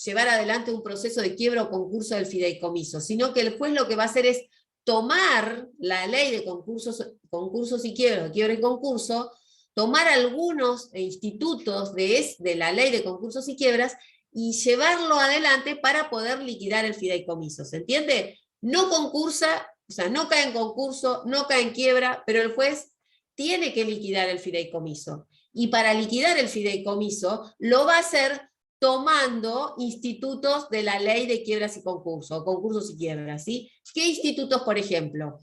S1: llevar adelante un proceso de quiebra o concurso del fideicomiso, sino que el juez lo que va a hacer es tomar la ley de concursos y quiebra y concurso, tomar algunos institutos de la ley de concursos y quiebras y llevarlo adelante para poder liquidar el fideicomiso. ¿Se entiende? No concursa, o sea, no cae en concurso, no cae en quiebra, pero el juez tiene que liquidar el fideicomiso. Y para liquidar el fideicomiso lo va a hacer tomando institutos de la ley de quiebras y concursos, o concursos y quiebras, ¿sí? ¿Qué institutos, por ejemplo?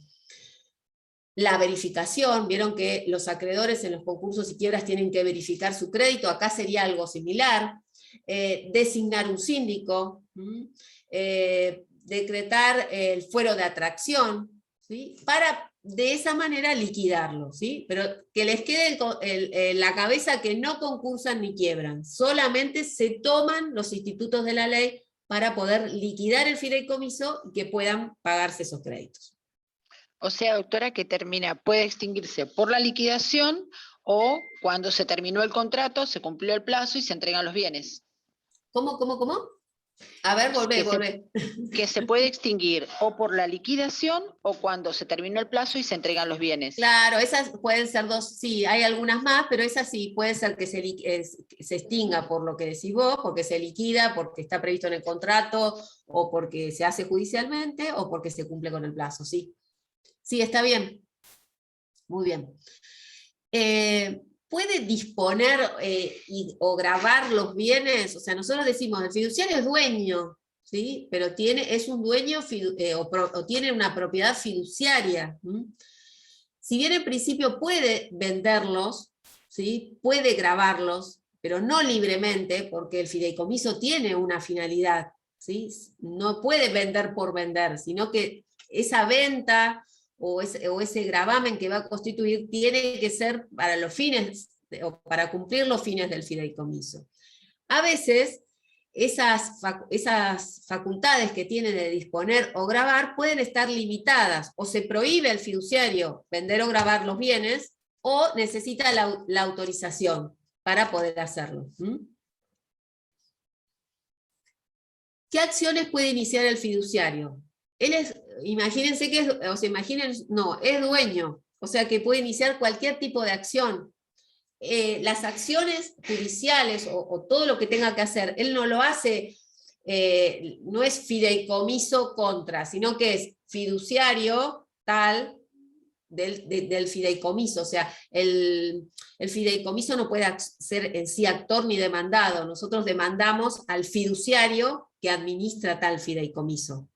S1: La verificación, vieron que los acreedores en los concursos y quiebras tienen que verificar su crédito, acá sería algo similar. Designar un síndico, decretar el fuero de atracción, ¿sí? Para de esa manera liquidarlo, ¿sí? Pero que les quede la cabeza que no concursan ni quiebran, solamente se toman los institutos de la ley para poder liquidar el fideicomiso y que puedan pagarse esos créditos.
S2: O sea, doctora, que puede extinguirse por la liquidación o cuando se terminó el contrato, se cumplió el plazo y se entregan los bienes.
S1: ¿Cómo? A ver, volvé.
S2: Que se puede extinguir o por la liquidación o cuando se terminó el plazo y se entregan los bienes.
S1: Claro, esas pueden ser dos, sí, hay algunas más, pero esas sí, puede ser que se extinga por lo que decís vos, porque se liquida, porque está previsto en el contrato, o porque se hace judicialmente, o porque se cumple con el plazo, sí. Sí, está bien. Muy bien. ¿Puede disponer o gravar los bienes? O sea, nosotros decimos, el fiduciario es dueño, ¿sí? Pero es un dueño o tiene una propiedad fiduciaria. Si bien en principio puede venderlos, ¿sí? Puede gravarlos, pero no libremente, porque el fideicomiso tiene una finalidad, ¿sí? No puede vender por vender, sino que esa venta o ese gravamen que va a constituir tiene que ser para los fines, o para cumplir los fines del fideicomiso. A veces, esas facultades que tiene de disponer o gravar pueden estar limitadas, o se prohíbe al fiduciario vender o gravar los bienes, o necesita la autorización para poder hacerlo. ¿Qué acciones puede iniciar el fiduciario? Él imagínense que es dueño, o sea que puede iniciar cualquier tipo de acción. Las acciones judiciales o todo lo que tenga que hacer, él no lo hace, no es fideicomiso contra, sino que es fiduciario tal del fideicomiso, o sea, el fideicomiso no puede ser en sí actor ni demandado, nosotros demandamos al fiduciario que administra tal fideicomiso.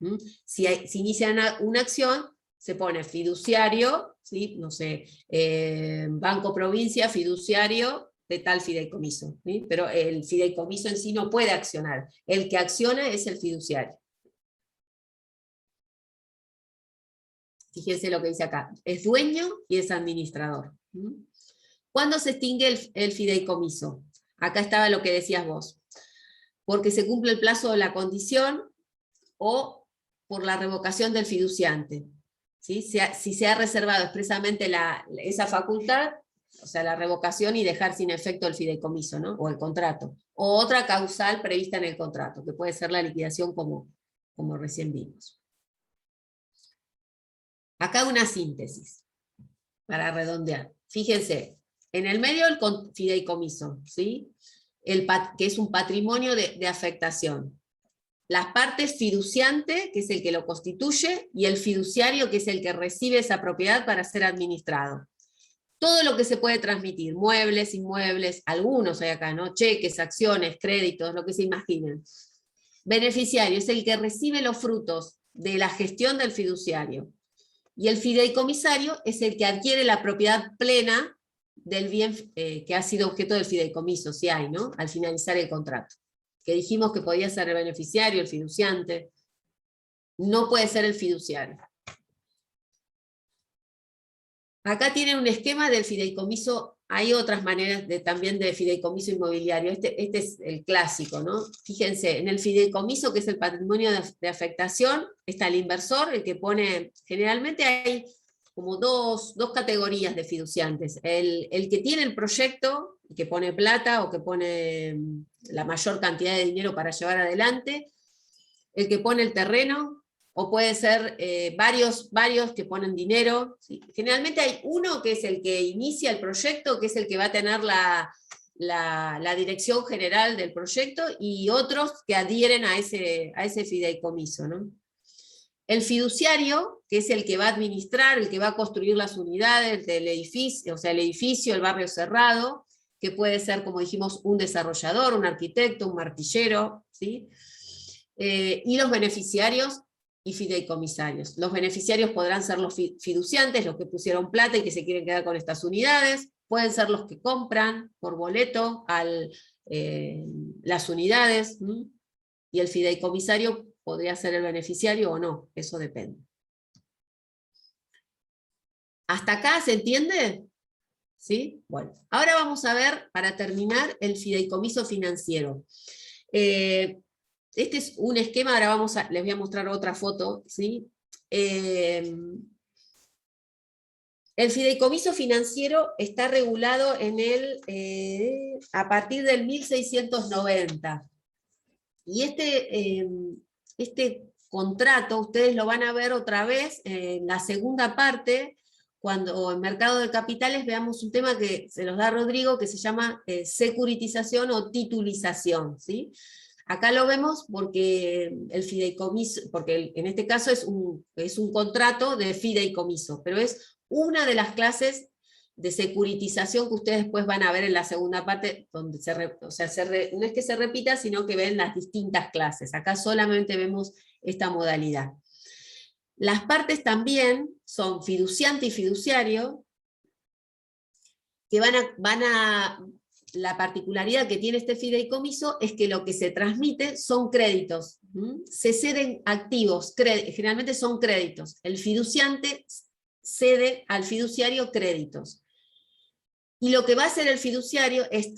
S1: Si inicia una acción, se pone fiduciario, ¿sí? No sé, Banco Provincia, fiduciario de tal fideicomiso, ¿sí? Pero el fideicomiso en sí no puede accionar, el que acciona es el fiduciario. Fíjense lo que dice acá, es dueño y es administrador. ¿Cuándo se extingue el fideicomiso? Acá estaba lo que decías vos, porque se cumple el plazo de la condición o por la revocación del fiduciante. ¿sí? Si se ha reservado expresamente esa facultad, o sea, la revocación y dejar sin efecto el fideicomiso, ¿no? O el contrato. O otra causal prevista en el contrato, que puede ser la liquidación como recién vimos. Acá una síntesis, para redondear. Fíjense, en el medio el fideicomiso, ¿sí? Que es un patrimonio de afectación. Las partes fiduciante, que es el que lo constituye, y el fiduciario, que es el que recibe esa propiedad para ser administrado. Todo lo que se puede transmitir, muebles, inmuebles, algunos hay acá, ¿no? Cheques, acciones, créditos, lo que se imaginen. Beneficiario es el que recibe los frutos de la gestión del fiduciario. Y el fideicomisario es el que adquiere la propiedad plena del bien que ha sido objeto del fideicomiso, si hay, ¿no? Al finalizar el contrato. Que dijimos que podía ser el beneficiario, el fiduciante. No puede ser el fiduciario. Acá tienen un esquema del fideicomiso. Hay otras maneras también de fideicomiso inmobiliario. Este es el clásico, ¿no? Fíjense, en el fideicomiso, que es el patrimonio de afectación, está el inversor, el que pone, generalmente hay como dos categorías de fiduciantes. El que tiene el proyecto, que pone plata o que pone la mayor cantidad de dinero para llevar adelante, el que pone el terreno, o puede ser varios que ponen dinero. ¿Sí? Generalmente hay uno que es el que inicia el proyecto, que es el que va a tener la dirección general del proyecto, y otros que adhieren a ese fideicomiso, ¿no? El fiduciario, que es el que va a administrar, el que va a construir las unidades del edificio, o sea, el edificio, el barrio cerrado, que puede ser, como dijimos, un desarrollador, un arquitecto, un martillero, ¿sí? Y los beneficiarios y fideicomisarios. Los beneficiarios podrán ser los fiduciantes, los que pusieron plata y que se quieren quedar con estas unidades, pueden ser los que compran por boleto las unidades, ¿sí? Y el fideicomisario podría ser el beneficiario o no, eso depende. ¿Hasta acá se entiende? ¿Sí? Bueno, ahora vamos a ver, para terminar, el fideicomiso financiero. Este es un esquema, ahora les voy a mostrar otra foto, ¿sí? El fideicomiso financiero está regulado a partir del 1690. Y este contrato, ustedes lo van a ver otra vez en la segunda parte, cuando en mercado de capitales veamos un tema que se los da Rodrigo, que se llama securitización o titulización, ¿sí? Acá lo vemos porque el fideicomiso, porque en este caso es un contrato de fideicomiso, pero es una de las clases de securitización que ustedes después van a ver en la segunda parte, donde no es que se repita, sino que ven las distintas clases. Acá solamente vemos esta modalidad. Las partes también son fiduciante y fiduciario, que la particularidad que tiene este fideicomiso es que lo que se transmite son créditos. Se ceden activos, generalmente son créditos. El fiduciante cede al fiduciario créditos. Y lo que va a hacer el fiduciario es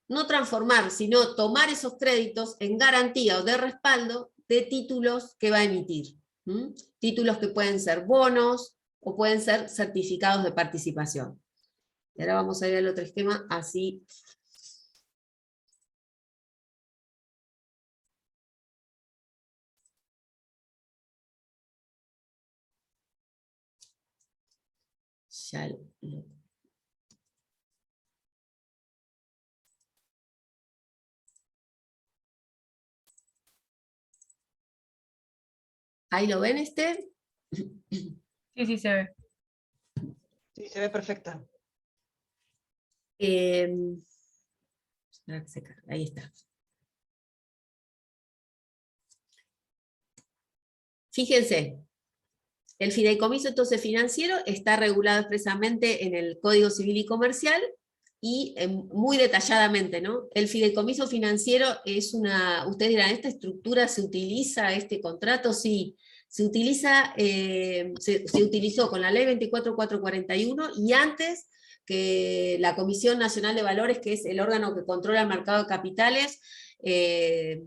S1: no transformar, sino tomar esos créditos en garantía o de respaldo de títulos que va a emitir. Títulos que pueden ser bonos o pueden ser certificados de participación. Y ahora vamos a ir al otro esquema, así. Ya lo... ¿Ahí lo ven este?
S5: Sí, se ve.
S6: Sí, se ve perfecta.
S1: Ahí está. Fíjense, el fideicomiso entonces financiero está regulado expresamente en el Código Civil y Comercial y muy detalladamente, ¿no? El fideicomiso financiero es ustedes dirán, ¿esta estructura se utiliza, este contrato? Sí, se utiliza, se utilizó con la ley 24441 y antes que la Comisión Nacional de Valores, que es el órgano que controla el mercado de capitales,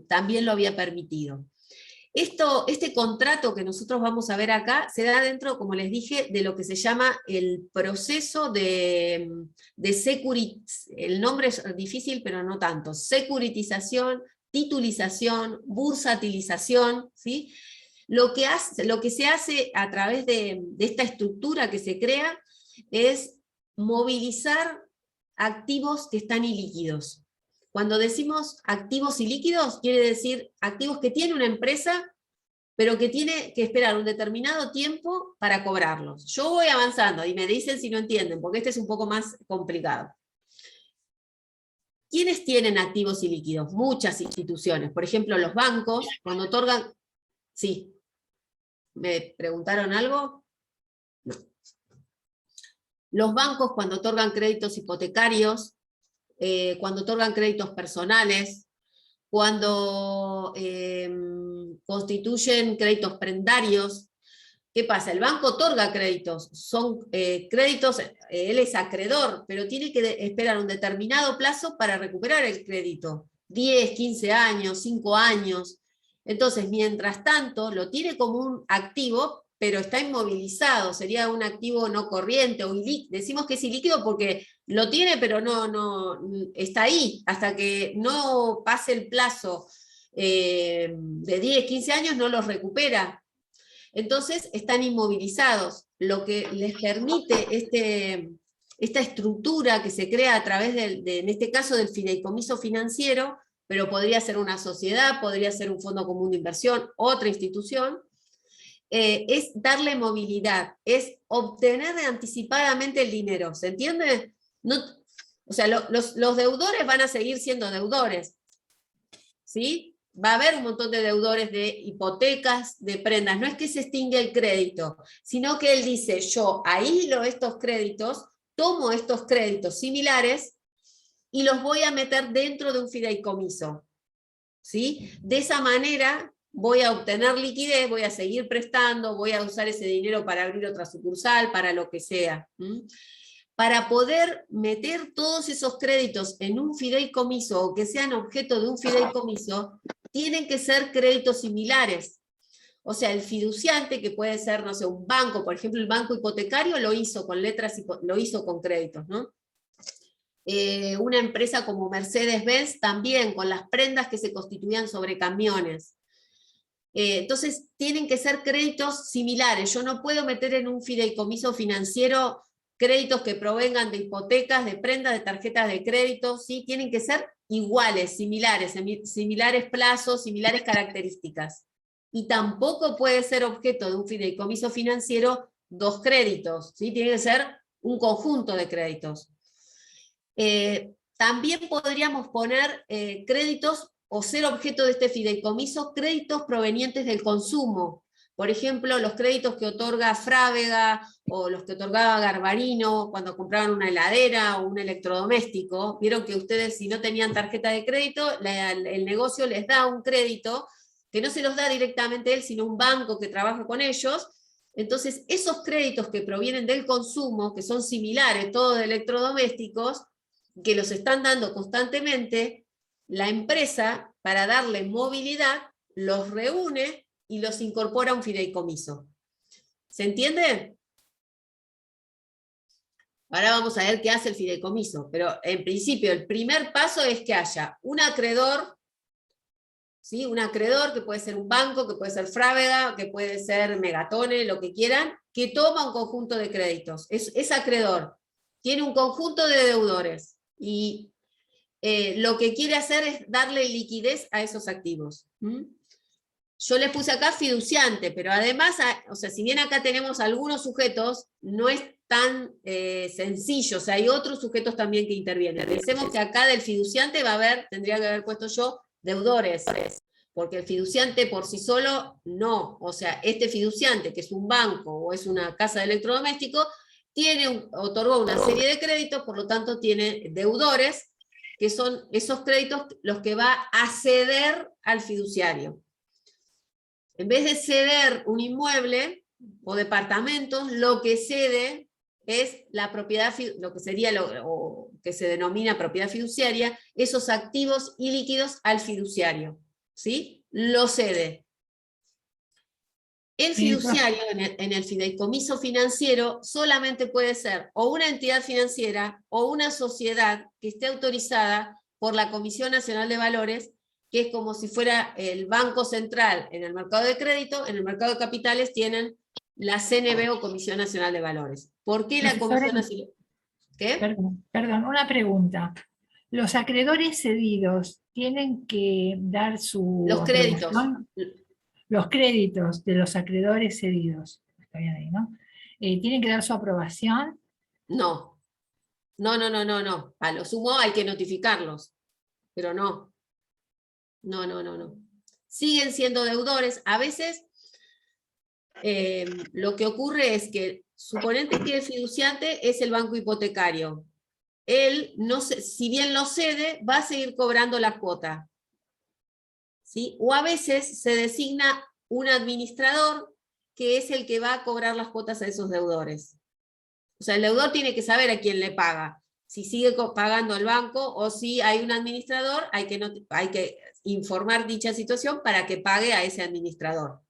S1: también lo había permitido. Este contrato que nosotros vamos a ver acá se da dentro, como les dije, de lo que se llama el proceso de el nombre es difícil, pero no tanto, securitización, titulización, bursatilización, ¿sí? Lo que se hace a través de esta estructura que se crea es movilizar activos que están ilíquidos. Cuando decimos activos ilíquidos, quiere decir activos que tiene una empresa, pero que tiene que esperar un determinado tiempo para cobrarlos. Yo voy avanzando y me dicen si no entienden, porque este es un poco más complicado. ¿Quiénes tienen activos ilíquidos? Muchas instituciones. Por ejemplo, los bancos, cuando otorgan... Sí. ¿Me preguntaron algo? No. Los bancos, cuando otorgan créditos hipotecarios, cuando otorgan créditos personales, cuando constituyen créditos prendarios. ¿Qué pasa? El banco otorga créditos, son créditos, él es acreedor, pero tiene que esperar un determinado plazo para recuperar el crédito, 10, 15 años, 5 años. Entonces, mientras tanto, lo tiene como un activo, pero está inmovilizado, sería un activo no corriente o ilíquido. Decimos que es ilíquido porque lo tiene, pero no está ahí, hasta que no pase el plazo de 10, 15 años, no los recupera. Entonces están inmovilizados, lo que les permite esta estructura que se crea a través en este caso del fideicomiso financiero, pero podría ser una sociedad, podría ser un fondo común de inversión, otra institución, es darle movilidad, es obtener anticipadamente el dinero, ¿se entiende? No, o sea, los deudores van a seguir siendo deudores, ¿sí? Va a haber un montón de deudores de hipotecas, de prendas, no es que se extingue el crédito, sino que él dice, yo aíslo estos créditos, tomo estos créditos similares y los voy a meter dentro de un fideicomiso, ¿sí? De esa manera voy a obtener liquidez, voy a seguir prestando, voy a usar ese dinero para abrir otra sucursal, para lo que sea. Para poder meter todos esos créditos en un fideicomiso o que sean objeto de un fideicomiso, tienen que ser créditos similares. O sea, el fiduciante, que puede ser, no sé, un banco, por ejemplo, el banco hipotecario lo hizo con letras, lo hizo con créditos, ¿no? Una empresa como Mercedes-Benz también, con las prendas que se constituían sobre camiones. Entonces, tienen que ser créditos similares. Yo no puedo meter en un fideicomiso financiero créditos que provengan de hipotecas, de prendas, de tarjetas de crédito, ¿sí? Tienen que ser iguales, similares plazos, similares características. Y tampoco puede ser objeto de un fideicomiso financiero 2 créditos, ¿sí? Tiene que ser un conjunto de créditos. También podríamos poner créditos o ser objeto de este fideicomiso créditos provenientes del consumo. Por ejemplo, los créditos que otorga Frávega o los que otorgaba Garbarino cuando compraban una heladera o un electrodoméstico. Vieron que ustedes, si no tenían tarjeta de crédito, el negocio les da un crédito que no se los da directamente él, sino un banco que trabaja con ellos. Entonces, esos créditos que provienen del consumo, que son similares, todos de electrodomésticos, que los están dando constantemente, la empresa, para darle movilidad, los reúne y los incorpora a un fideicomiso. ¿Se entiende? Ahora vamos a ver qué hace el fideicomiso, pero en principio el primer paso es que haya un acreedor, ¿sí? Un acreedor que puede ser un banco, que puede ser Frávega, que puede ser Megatone, lo que quieran, que toma un conjunto de créditos. Es acreedor, tiene un conjunto de deudores y lo que quiere hacer es darle liquidez a esos activos. Yo les puse acá fiduciante, pero además, o sea, si bien acá tenemos algunos sujetos, no es tan sencillo, o sea, hay otros sujetos también que intervienen. Pensemos que acá del fiduciante tendría que haber puesto yo deudores, porque el fiduciante por sí solo, no. O sea, este fiduciante, que es un banco o es una casa de electrodomésticos, otorgó una serie de créditos, por lo tanto tiene deudores, que son esos créditos los que va a ceder al fiduciario. En vez de ceder un inmueble o departamentos, lo que cede es la propiedad, lo que sería o que se denomina propiedad fiduciaria, esos activos ilíquidos al fiduciario, ¿sí? Lo cede. El
S7: Sí,
S1: fiduciario en el fideicomiso financiero solamente puede ser o una entidad financiera o una sociedad que esté autorizada por la Comisión Nacional de Valores, que es como si fuera el Banco Central en el mercado de crédito. En el mercado de capitales tienen la CNV o Comisión Nacional de Valores. ¿Por qué la
S7: Profesora,
S1: Comisión Nacional? ¿Qué?
S7: perdón, una pregunta. ¿Los acreedores cedidos tienen que dar su
S1: Los créditos.
S7: aprobación? Los créditos de los acreedores cedidos, está bien ahí, ¿no? ¿Tienen que dar su aprobación?
S1: No. No. A lo sumo hay que notificarlos, pero no. No. Siguen siendo deudores. A veces lo que ocurre es que, suponete que el fiduciante es el banco hipotecario. Él, si bien lo cede, va a seguir cobrando la cuota. ¿Sí? O a veces se designa un administrador que es el que va a cobrar las cuotas a esos deudores. O sea, el deudor tiene que saber a quién le paga. Si sigue pagando el banco o si hay un administrador, hay que informar dicha situación para que pague a ese administrador.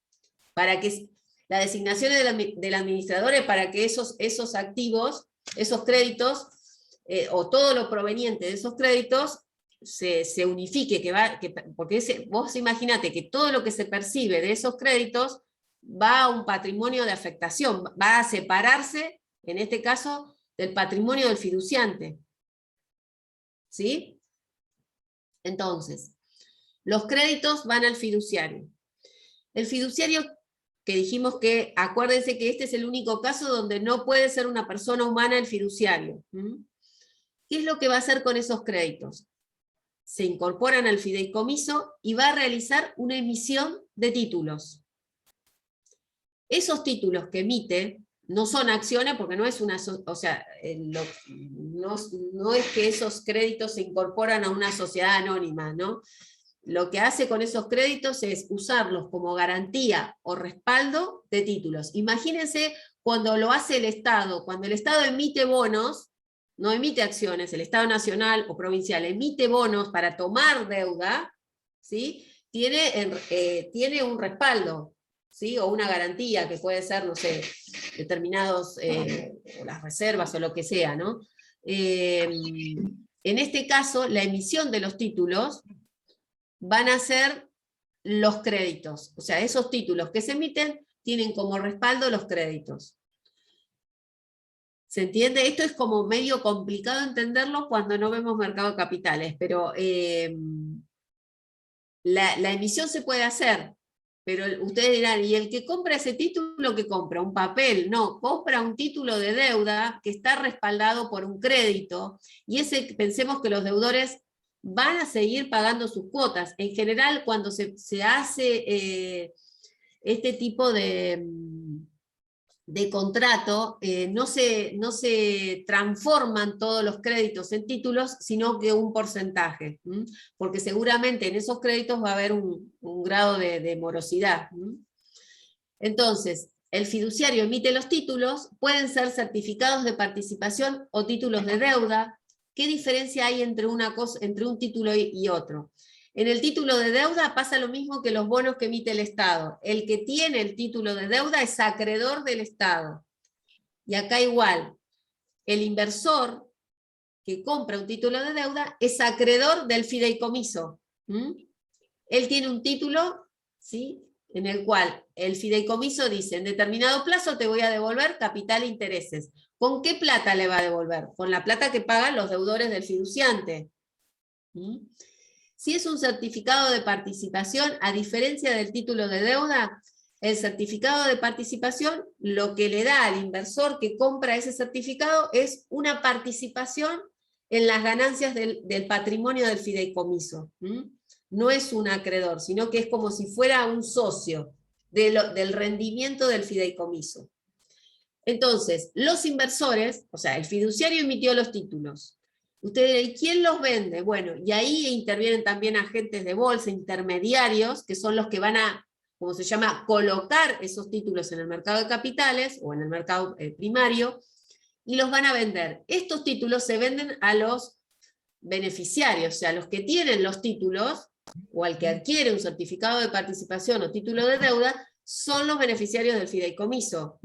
S1: Para que la designación del administrador es para que esos activos, esos créditos, o todo lo proveniente de esos créditos, se unifique, porque vos imaginate que todo lo que se percibe de esos créditos va a un patrimonio de afectación, va a separarse, en este caso, del patrimonio del fiduciante. ¿Sí? Entonces, los créditos van al fiduciario. El fiduciario, que dijimos que, acuérdense que este es el único caso donde no puede ser una persona humana el fiduciario. ¿Qué es lo que va a hacer con esos créditos? Se incorporan al fideicomiso y va a realizar una emisión de títulos. Esos títulos que emite no son acciones, porque no es una, o sea, no es que esos créditos se incorporan a una sociedad anónima, ¿no? Lo que hace con esos créditos es usarlos como garantía o respaldo de títulos. Imagínense cuando lo hace el Estado, cuando el Estado emite bonos, no emite acciones, el Estado nacional o provincial emite bonos para tomar deuda, ¿sí? Tiene un respaldo, ¿sí? O una garantía que puede ser, no sé, determinados, o las reservas o lo que sea, ¿no? En este caso, la emisión de los títulos van a ser los créditos. O sea, esos títulos que se emiten tienen como respaldo los créditos. ¿Se entiende? Esto es como medio complicado entenderlo cuando no vemos mercado de capitales, pero la emisión se puede hacer, pero ustedes dirán, ¿y el que compra ese título qué compra? ¿Un papel? No, compra un título de deuda que está respaldado por un crédito, y pensemos que los deudores van a seguir pagando sus cuotas. En general, cuando se hace este tipo de contrato, no se transforman todos los créditos en títulos, sino que un porcentaje, porque seguramente en esos créditos va a haber un grado de morosidad. Entonces, el fiduciario emite los títulos, pueden ser certificados de participación o títulos de deuda. ¿Qué diferencia hay entre un título y otro? En el título de deuda pasa lo mismo que los bonos que emite el Estado. El que tiene el título de deuda es acreedor del Estado. Y acá igual, el inversor que compra un título de deuda es acreedor del fideicomiso. Él tiene un título, ¿sí?, en el cual el fideicomiso dice, en determinado plazo te voy a devolver capital e intereses. ¿Con qué plata le va a devolver? Con la plata que pagan los deudores del fiduciante. Si es un certificado de participación, a diferencia del título de deuda, el certificado de participación lo que le da al inversor que compra ese certificado es una participación en las ganancias del patrimonio del fideicomiso. No es un acreedor, sino que es como si fuera un socio del rendimiento del fideicomiso. Entonces, los inversores, o sea, el fiduciario emitió los títulos. Ustedes dirán, ¿quién los vende? Bueno, y ahí intervienen también agentes de bolsa, intermediarios, que son los que van a, como se llama, colocar esos títulos en el mercado de capitales o en el mercado primario, y los van a vender. Estos títulos se venden a los beneficiarios, o sea, los que tienen los títulos, o al que adquiere un certificado de participación o título de deuda, son los beneficiarios del fideicomiso.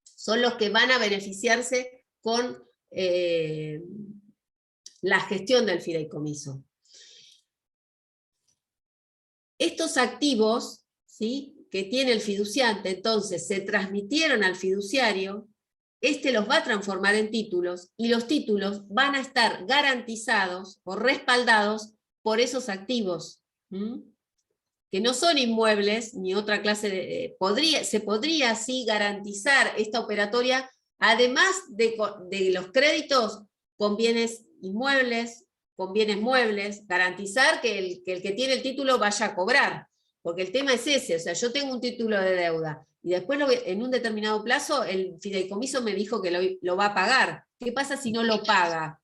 S1: Son los que van a beneficiarse con la gestión del fideicomiso. Estos activos, ¿sí?, que tiene el fiduciante, entonces se transmitieron al fiduciario, este los va a transformar en títulos, y los títulos van a estar garantizados o respaldados por esos activos, que no son inmuebles, ni otra clase de... se podría así garantizar esta operatoria, además de los créditos con bienes inmuebles, con bienes muebles, garantizar que el que tiene el título vaya a cobrar, porque el tema es ese, o sea, yo tengo un título de deuda, y después en un determinado plazo el fideicomiso me dijo que lo va a pagar. ¿Qué pasa si no lo paga?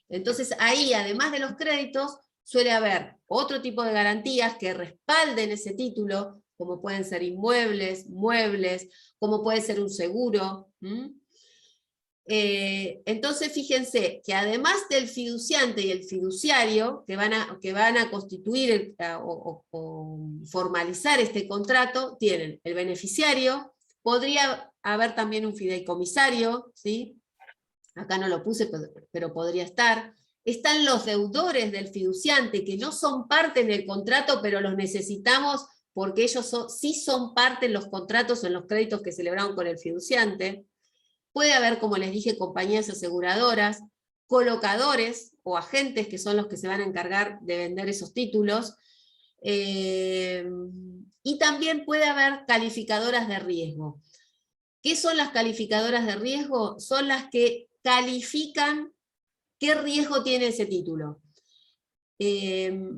S1: Entonces ahí, además de los créditos, suele haber otro tipo de garantías que respalden ese título, como pueden ser inmuebles, muebles, como puede ser un seguro. Entonces fíjense que además del fiduciante y el fiduciario que van a constituir o formalizar este contrato, tienen el beneficiario, podría haber también un fideicomisario, ¿sí? Acá no lo puse, pero podría estar. Están los deudores del fiduciante, que no son parte en el contrato, pero los necesitamos porque ellos sí son parte en los contratos o en los créditos que celebraron con el fiduciante. Puede haber, como les dije, compañías aseguradoras, colocadores o agentes que son los que se van a encargar de vender esos títulos, y también puede haber calificadoras de riesgo. ¿Qué son las calificadoras de riesgo? Son las que califican qué riesgo tiene ese título.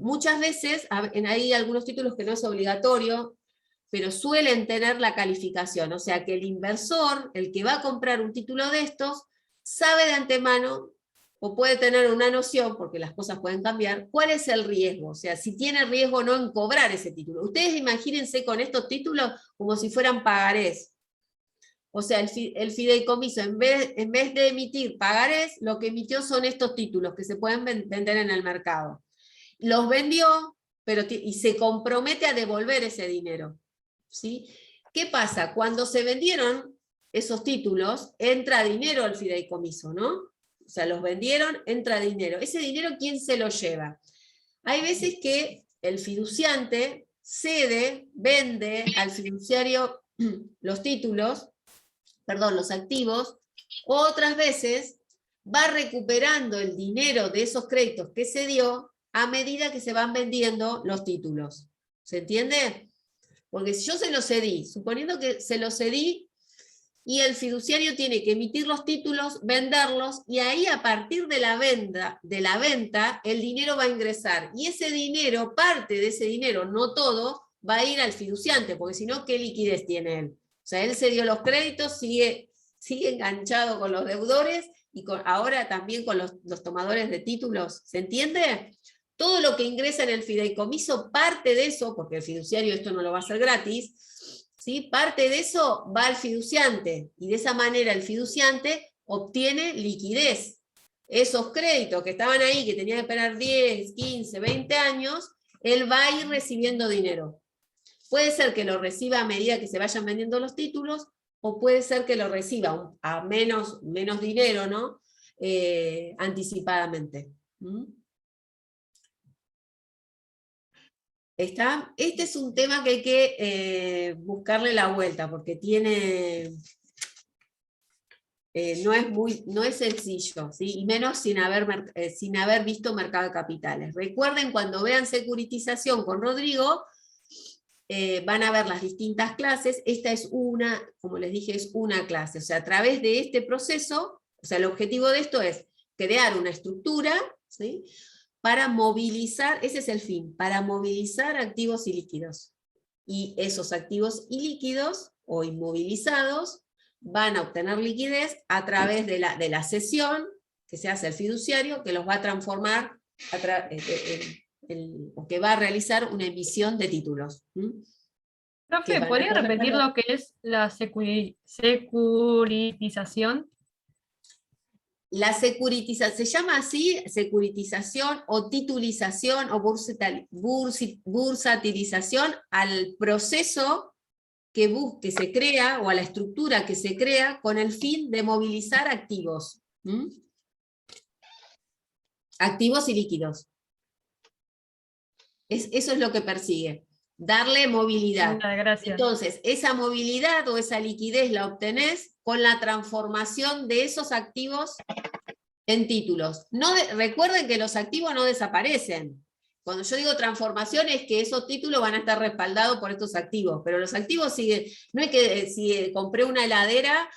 S1: Muchas veces, hay algunos títulos que no es obligatorio, pero suelen tener la calificación, o sea que el inversor, el que va a comprar un título de estos, sabe de antemano, o puede tener una noción, porque las cosas pueden cambiar, cuál es el riesgo, o sea, si tiene riesgo o no en cobrar ese título. Ustedes imagínense con estos títulos como si fueran pagarés. O sea, el fideicomiso, en vez de emitir pagarés, lo que emitió son estos títulos que se pueden vender en el mercado. Los vendió, y se compromete a devolver ese dinero. ¿Sí? ¿Qué pasa? Cuando se vendieron esos títulos, entra dinero al fideicomiso, ¿no? O sea, los vendieron, entra dinero. Ese dinero, ¿quién se lo lleva? Hay veces que el fiduciante vende al fiduciario los títulos, los activos, otras veces va recuperando el dinero de esos créditos que se dio a medida que se van vendiendo los títulos. ¿Se entiende? Porque si yo se lo cedí, suponiendo que se lo cedí, y el fiduciario tiene que emitir los títulos, venderlos, y ahí a partir de la venta, el dinero va a ingresar. Y ese dinero, parte de ese dinero, no todo, va a ir al fiduciante, porque si no, ¿qué liquidez tiene él? O sea, él se dio los créditos, sigue enganchado con los deudores, y ahora también con los tomadores de títulos. ¿Se entiende? Todo lo que ingresa en el fideicomiso, parte de eso, porque el fiduciario esto no lo va a hacer gratis, ¿sí? Parte de eso va al fiduciante, y de esa manera el fiduciante obtiene liquidez. Esos créditos que estaban ahí, que tenía que esperar 10, 15, 20 años, él va a ir recibiendo dinero. Puede ser que lo reciba a medida que se vayan vendiendo los títulos, o puede ser que lo reciba a menos dinero, ¿no? Anticipadamente. ¿Está? Este es un tema que hay que buscarle la vuelta, porque no es sencillo, ¿sí? Y menos sin haber visto mercado de capitales. Recuerden, cuando vean securitización con Rodrigo, van a ver las distintas clases. Esta es como les dije, es una clase. O sea, a través de este proceso, o sea, el objetivo de esto es crear una estructura, ¿sí?, para movilizar, ese es el fin, para movilizar activos y líquidos. Y esos activos y líquidos, o inmovilizados, van a obtener liquidez a través de la cesión que se hace al fiduciario, que los va a transformar, o que va a realizar una emisión de títulos.
S5: Profe, ¿podría repetir lo que es la securitización?
S1: La securitización, se llama así, securitización o titulización o bursatilización al proceso que se crea, o a la estructura que se crea con el fin de movilizar activos. ¿Mm? Activos y líquidos. Eso es lo que persigue, darle movilidad.
S5: Muchas gracias.
S1: Entonces, esa movilidad o esa liquidez la obtenés con la transformación de esos activos en títulos. Recuerden que los activos no desaparecen. Cuando yo digo transformación es que esos títulos van a estar respaldados por estos activos, pero los activos siguen, no es que si compré una heladera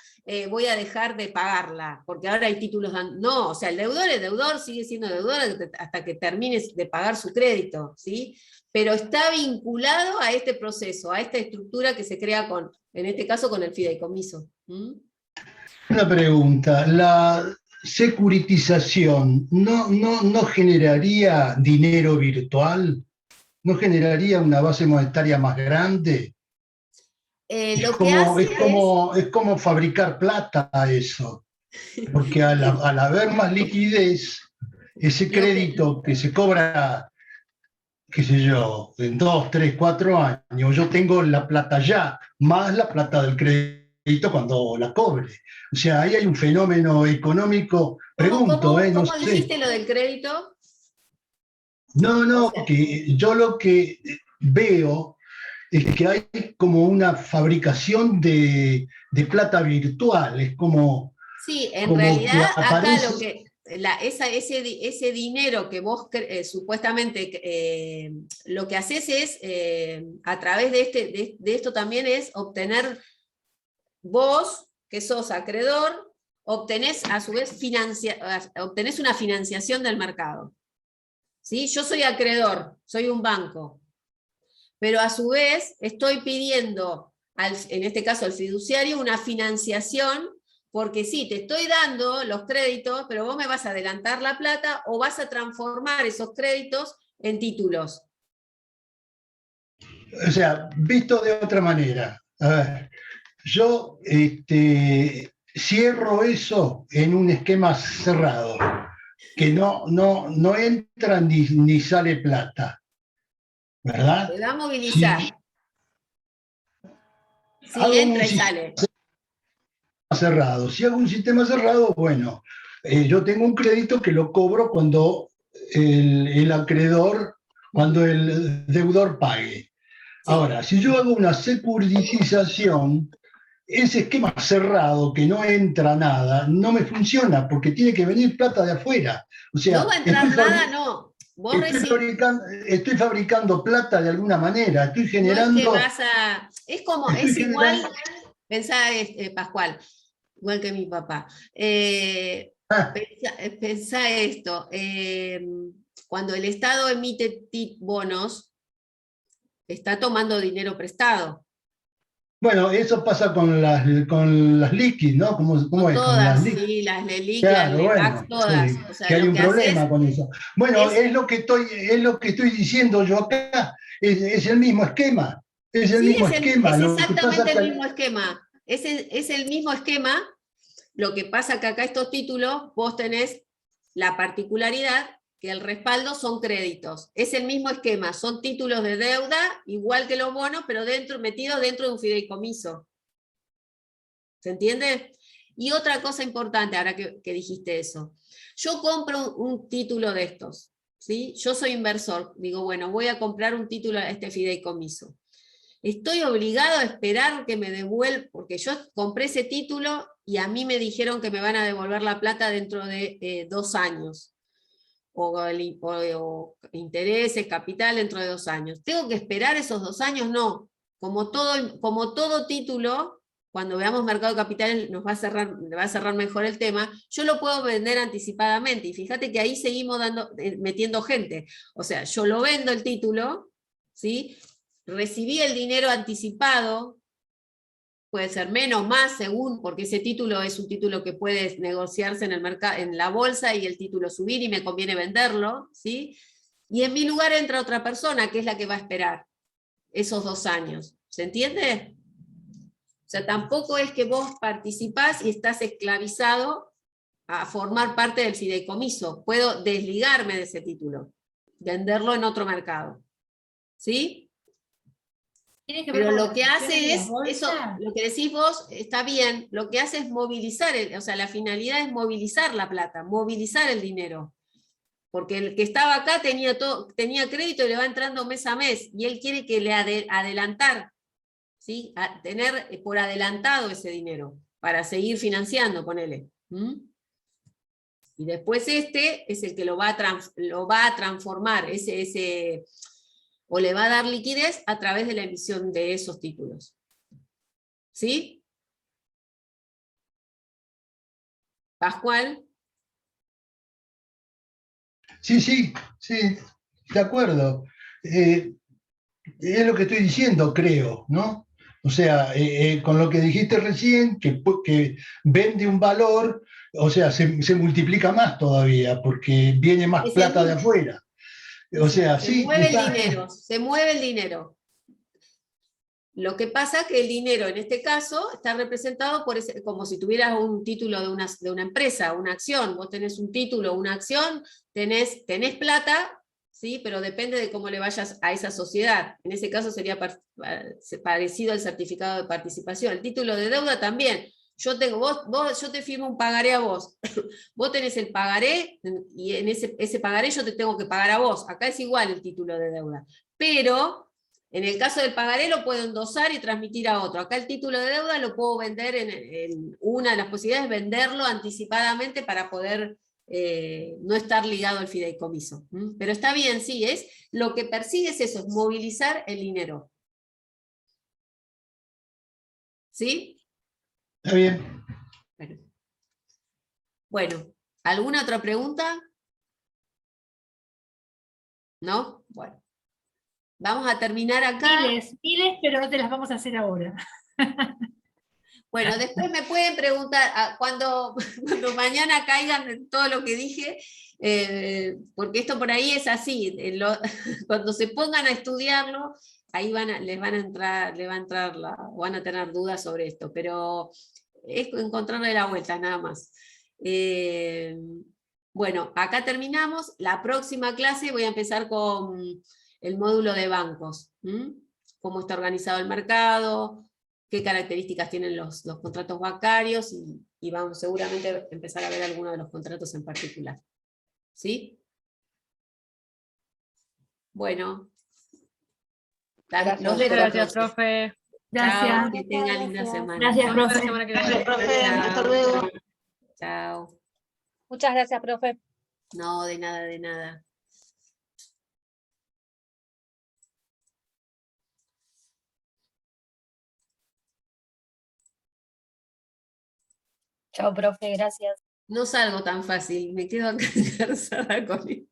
S1: voy a dejar de pagarla, porque ahora hay títulos, no, o sea, el deudor es deudor, sigue siendo deudor hasta que termine de pagar su crédito, ¿sí? Pero está vinculado a este proceso, a esta estructura que se crea en este caso con el fideicomiso. ¿Mm?
S8: Una pregunta, ¿la securitización no generaría dinero virtual? ¿No generaría una base monetaria más grande? Es como fabricar plata eso, porque al haber más liquidez, ese crédito que se cobra, qué sé yo, en 2, 3, 4 años, yo tengo la plata ya, más la plata del crédito cuando la cobre. O sea, ahí hay un fenómeno económico, pregunto, no
S1: ¿Cómo
S8: sé.
S1: dijiste lo del crédito?
S8: No, que yo lo que veo es que hay como una fabricación de plata virtual, es como...
S1: Sí, en
S8: como
S1: realidad
S8: que
S1: acá
S8: aparece...
S1: ese dinero que vos supuestamente lo que haces es, a través de esto también es obtener, vos que sos acreedor, obtenés a su vez obtenés una financiación del mercado. ¿Sí? Yo soy acreedor, soy un banco, pero a su vez estoy pidiendo, en este caso al fiduciario, una financiación, porque sí, te estoy dando los créditos, pero vos me vas a adelantar la plata o vas a transformar esos créditos en títulos.
S8: O sea, visto de otra manera, a ver, yo cierro eso en un esquema cerrado, que no entra ni sale plata, ¿verdad?
S1: Te va a movilizar. Sí, entra y sale.
S8: Cerrado. Si hago un sistema cerrado, bueno, yo tengo un crédito que lo cobro cuando el acreedor, cuando el deudor pague. Sí. Ahora, si yo hago una securitización, ese esquema cerrado que no entra nada, no me funciona porque tiene que venir plata de afuera. O sea,
S1: no va a entrar nada, no.
S8: Estoy fabricando plata de alguna manera, estoy generando...
S1: No es como, es igual, pensá, Pascual, igual que mi papá. Pensá esto, cuando el Estado emite bonos, está tomando dinero prestado.
S8: Bueno, eso pasa con las liquis, ¿no? ¿Cómo es?
S1: Todas,
S8: con las liquis.
S1: sí, las liquis,
S8: claro,
S1: las
S8: bueno,
S1: todas.
S8: Sí,
S1: o sea,
S8: que hay un problema con eso. Bueno, es lo que estoy diciendo yo acá, es el mismo esquema. Es el mismo esquema.
S1: Es exactamente el mismo esquema. Es el mismo esquema. Lo que pasa que acá estos títulos, vos tenés la particularidad que el respaldo son créditos. Es el mismo esquema, son títulos de deuda, igual que los bonos, pero metidos dentro de un fideicomiso. ¿Se entiende? Y otra cosa importante, ahora que dijiste eso. Yo compro un título de estos, ¿sí? Yo soy inversor, digo, bueno, voy a comprar un título a este fideicomiso. Estoy obligado a esperar que me devuelvan, porque yo compré ese título y a mí me dijeron que me van a devolver la plata dentro de 2 años. O intereses, capital dentro de 2 años. ¿Tengo que esperar esos 2 años? No. Como todo título, cuando veamos mercado de capitales va a cerrar mejor el tema, yo lo puedo vender anticipadamente. Y fíjate que ahí seguimos metiendo gente. O sea, yo lo vendo el título, ¿sí? Recibí el dinero anticipado, puede ser menos, más, según, porque ese título es un título que puede negociarse en el mercado, en la bolsa, y el título subir y me conviene venderlo, ¿sí? Y en mi lugar entra otra persona que es la que va a esperar esos 2 años. ¿Se entiende? O sea, tampoco es que vos participás y estás esclavizado a formar parte del fideicomiso. Puedo desligarme de ese título, venderlo en otro mercado. ¿Sí?
S7: Tiene que ver
S1: Pero
S7: con
S1: lo que
S7: las
S1: hace
S7: acciones de
S1: es,
S7: la
S1: eso,
S7: bolsa.
S1: lo que decís vos está bien, lo que hace es movilizar, o sea, la finalidad es movilizar la plata, movilizar el dinero. Porque el que estaba acá tenía crédito y le va entrando mes a mes, y él quiere que le adelantar, ¿sí? Tener por adelantado ese dinero, para seguir financiando, ponele. Y después este es el que lo va a transformar, o le va a dar liquidez a través de la emisión de esos títulos. ¿Sí? Pascual.
S8: Sí, sí, sí, de acuerdo. Es lo que estoy diciendo, creo, ¿no? O sea, con lo que dijiste recién, que vende un valor, o sea, se multiplica más todavía, porque viene más plata de afuera. O sea,
S1: Se
S8: sí,
S1: mueve el
S8: está.
S1: dinero, se mueve el dinero. Lo que pasa es que el dinero en este caso está representado por como si tuvieras un título de una empresa, una acción. Vos tenés un título, una acción, tenés plata, ¿sí? Pero depende de cómo le vayas a esa sociedad. En ese caso sería parecido al certificado de participación. El título de deuda también. Yo te firmo un pagaré a vos. Vos tenés el pagaré y en ese pagaré yo te tengo que pagar a vos. Acá es igual el título de deuda. Pero en el caso del pagaré lo puedo endosar y transmitir a otro. Acá el título de deuda lo puedo vender en una de las posibilidades, venderlo anticipadamente para poder no estar ligado al fideicomiso. Pero está bien, sí, lo que persigue es eso, es movilizar el dinero. ¿Sí?
S8: Está bien.
S1: Bueno, ¿alguna otra pregunta? ¿No? Bueno. Vamos a terminar acá.
S7: Miles, pero no te las vamos a hacer ahora.
S1: Bueno, después me pueden preguntar, cuando mañana caigan en todo lo que dije, porque esto por ahí es así, cuando se pongan a estudiarlo, ahí van a tener dudas sobre esto, pero es encontrarle la vuelta, nada más. Bueno, acá terminamos. La próxima clase voy a empezar con el módulo de bancos. Cómo está organizado el mercado, qué características tienen los contratos bancarios, y vamos seguramente a empezar a ver algunos de los contratos en particular. ¿Sí? Bueno. Los dejo.
S5: Gracias, profe.
S7: Gracias.
S1: Chao, que tengan linda semana.
S7: Gracias,
S5: Nos vemos la
S7: profe.
S5: semana que viene.
S6: Gracias, profe. Hasta
S1: Chao.
S6: luego.
S1: Chao.
S9: Muchas gracias, profe.
S1: No, de nada, de nada.
S3: Chao, profe, gracias.
S1: No salgo tan fácil, me quedo acá engarzada con esto.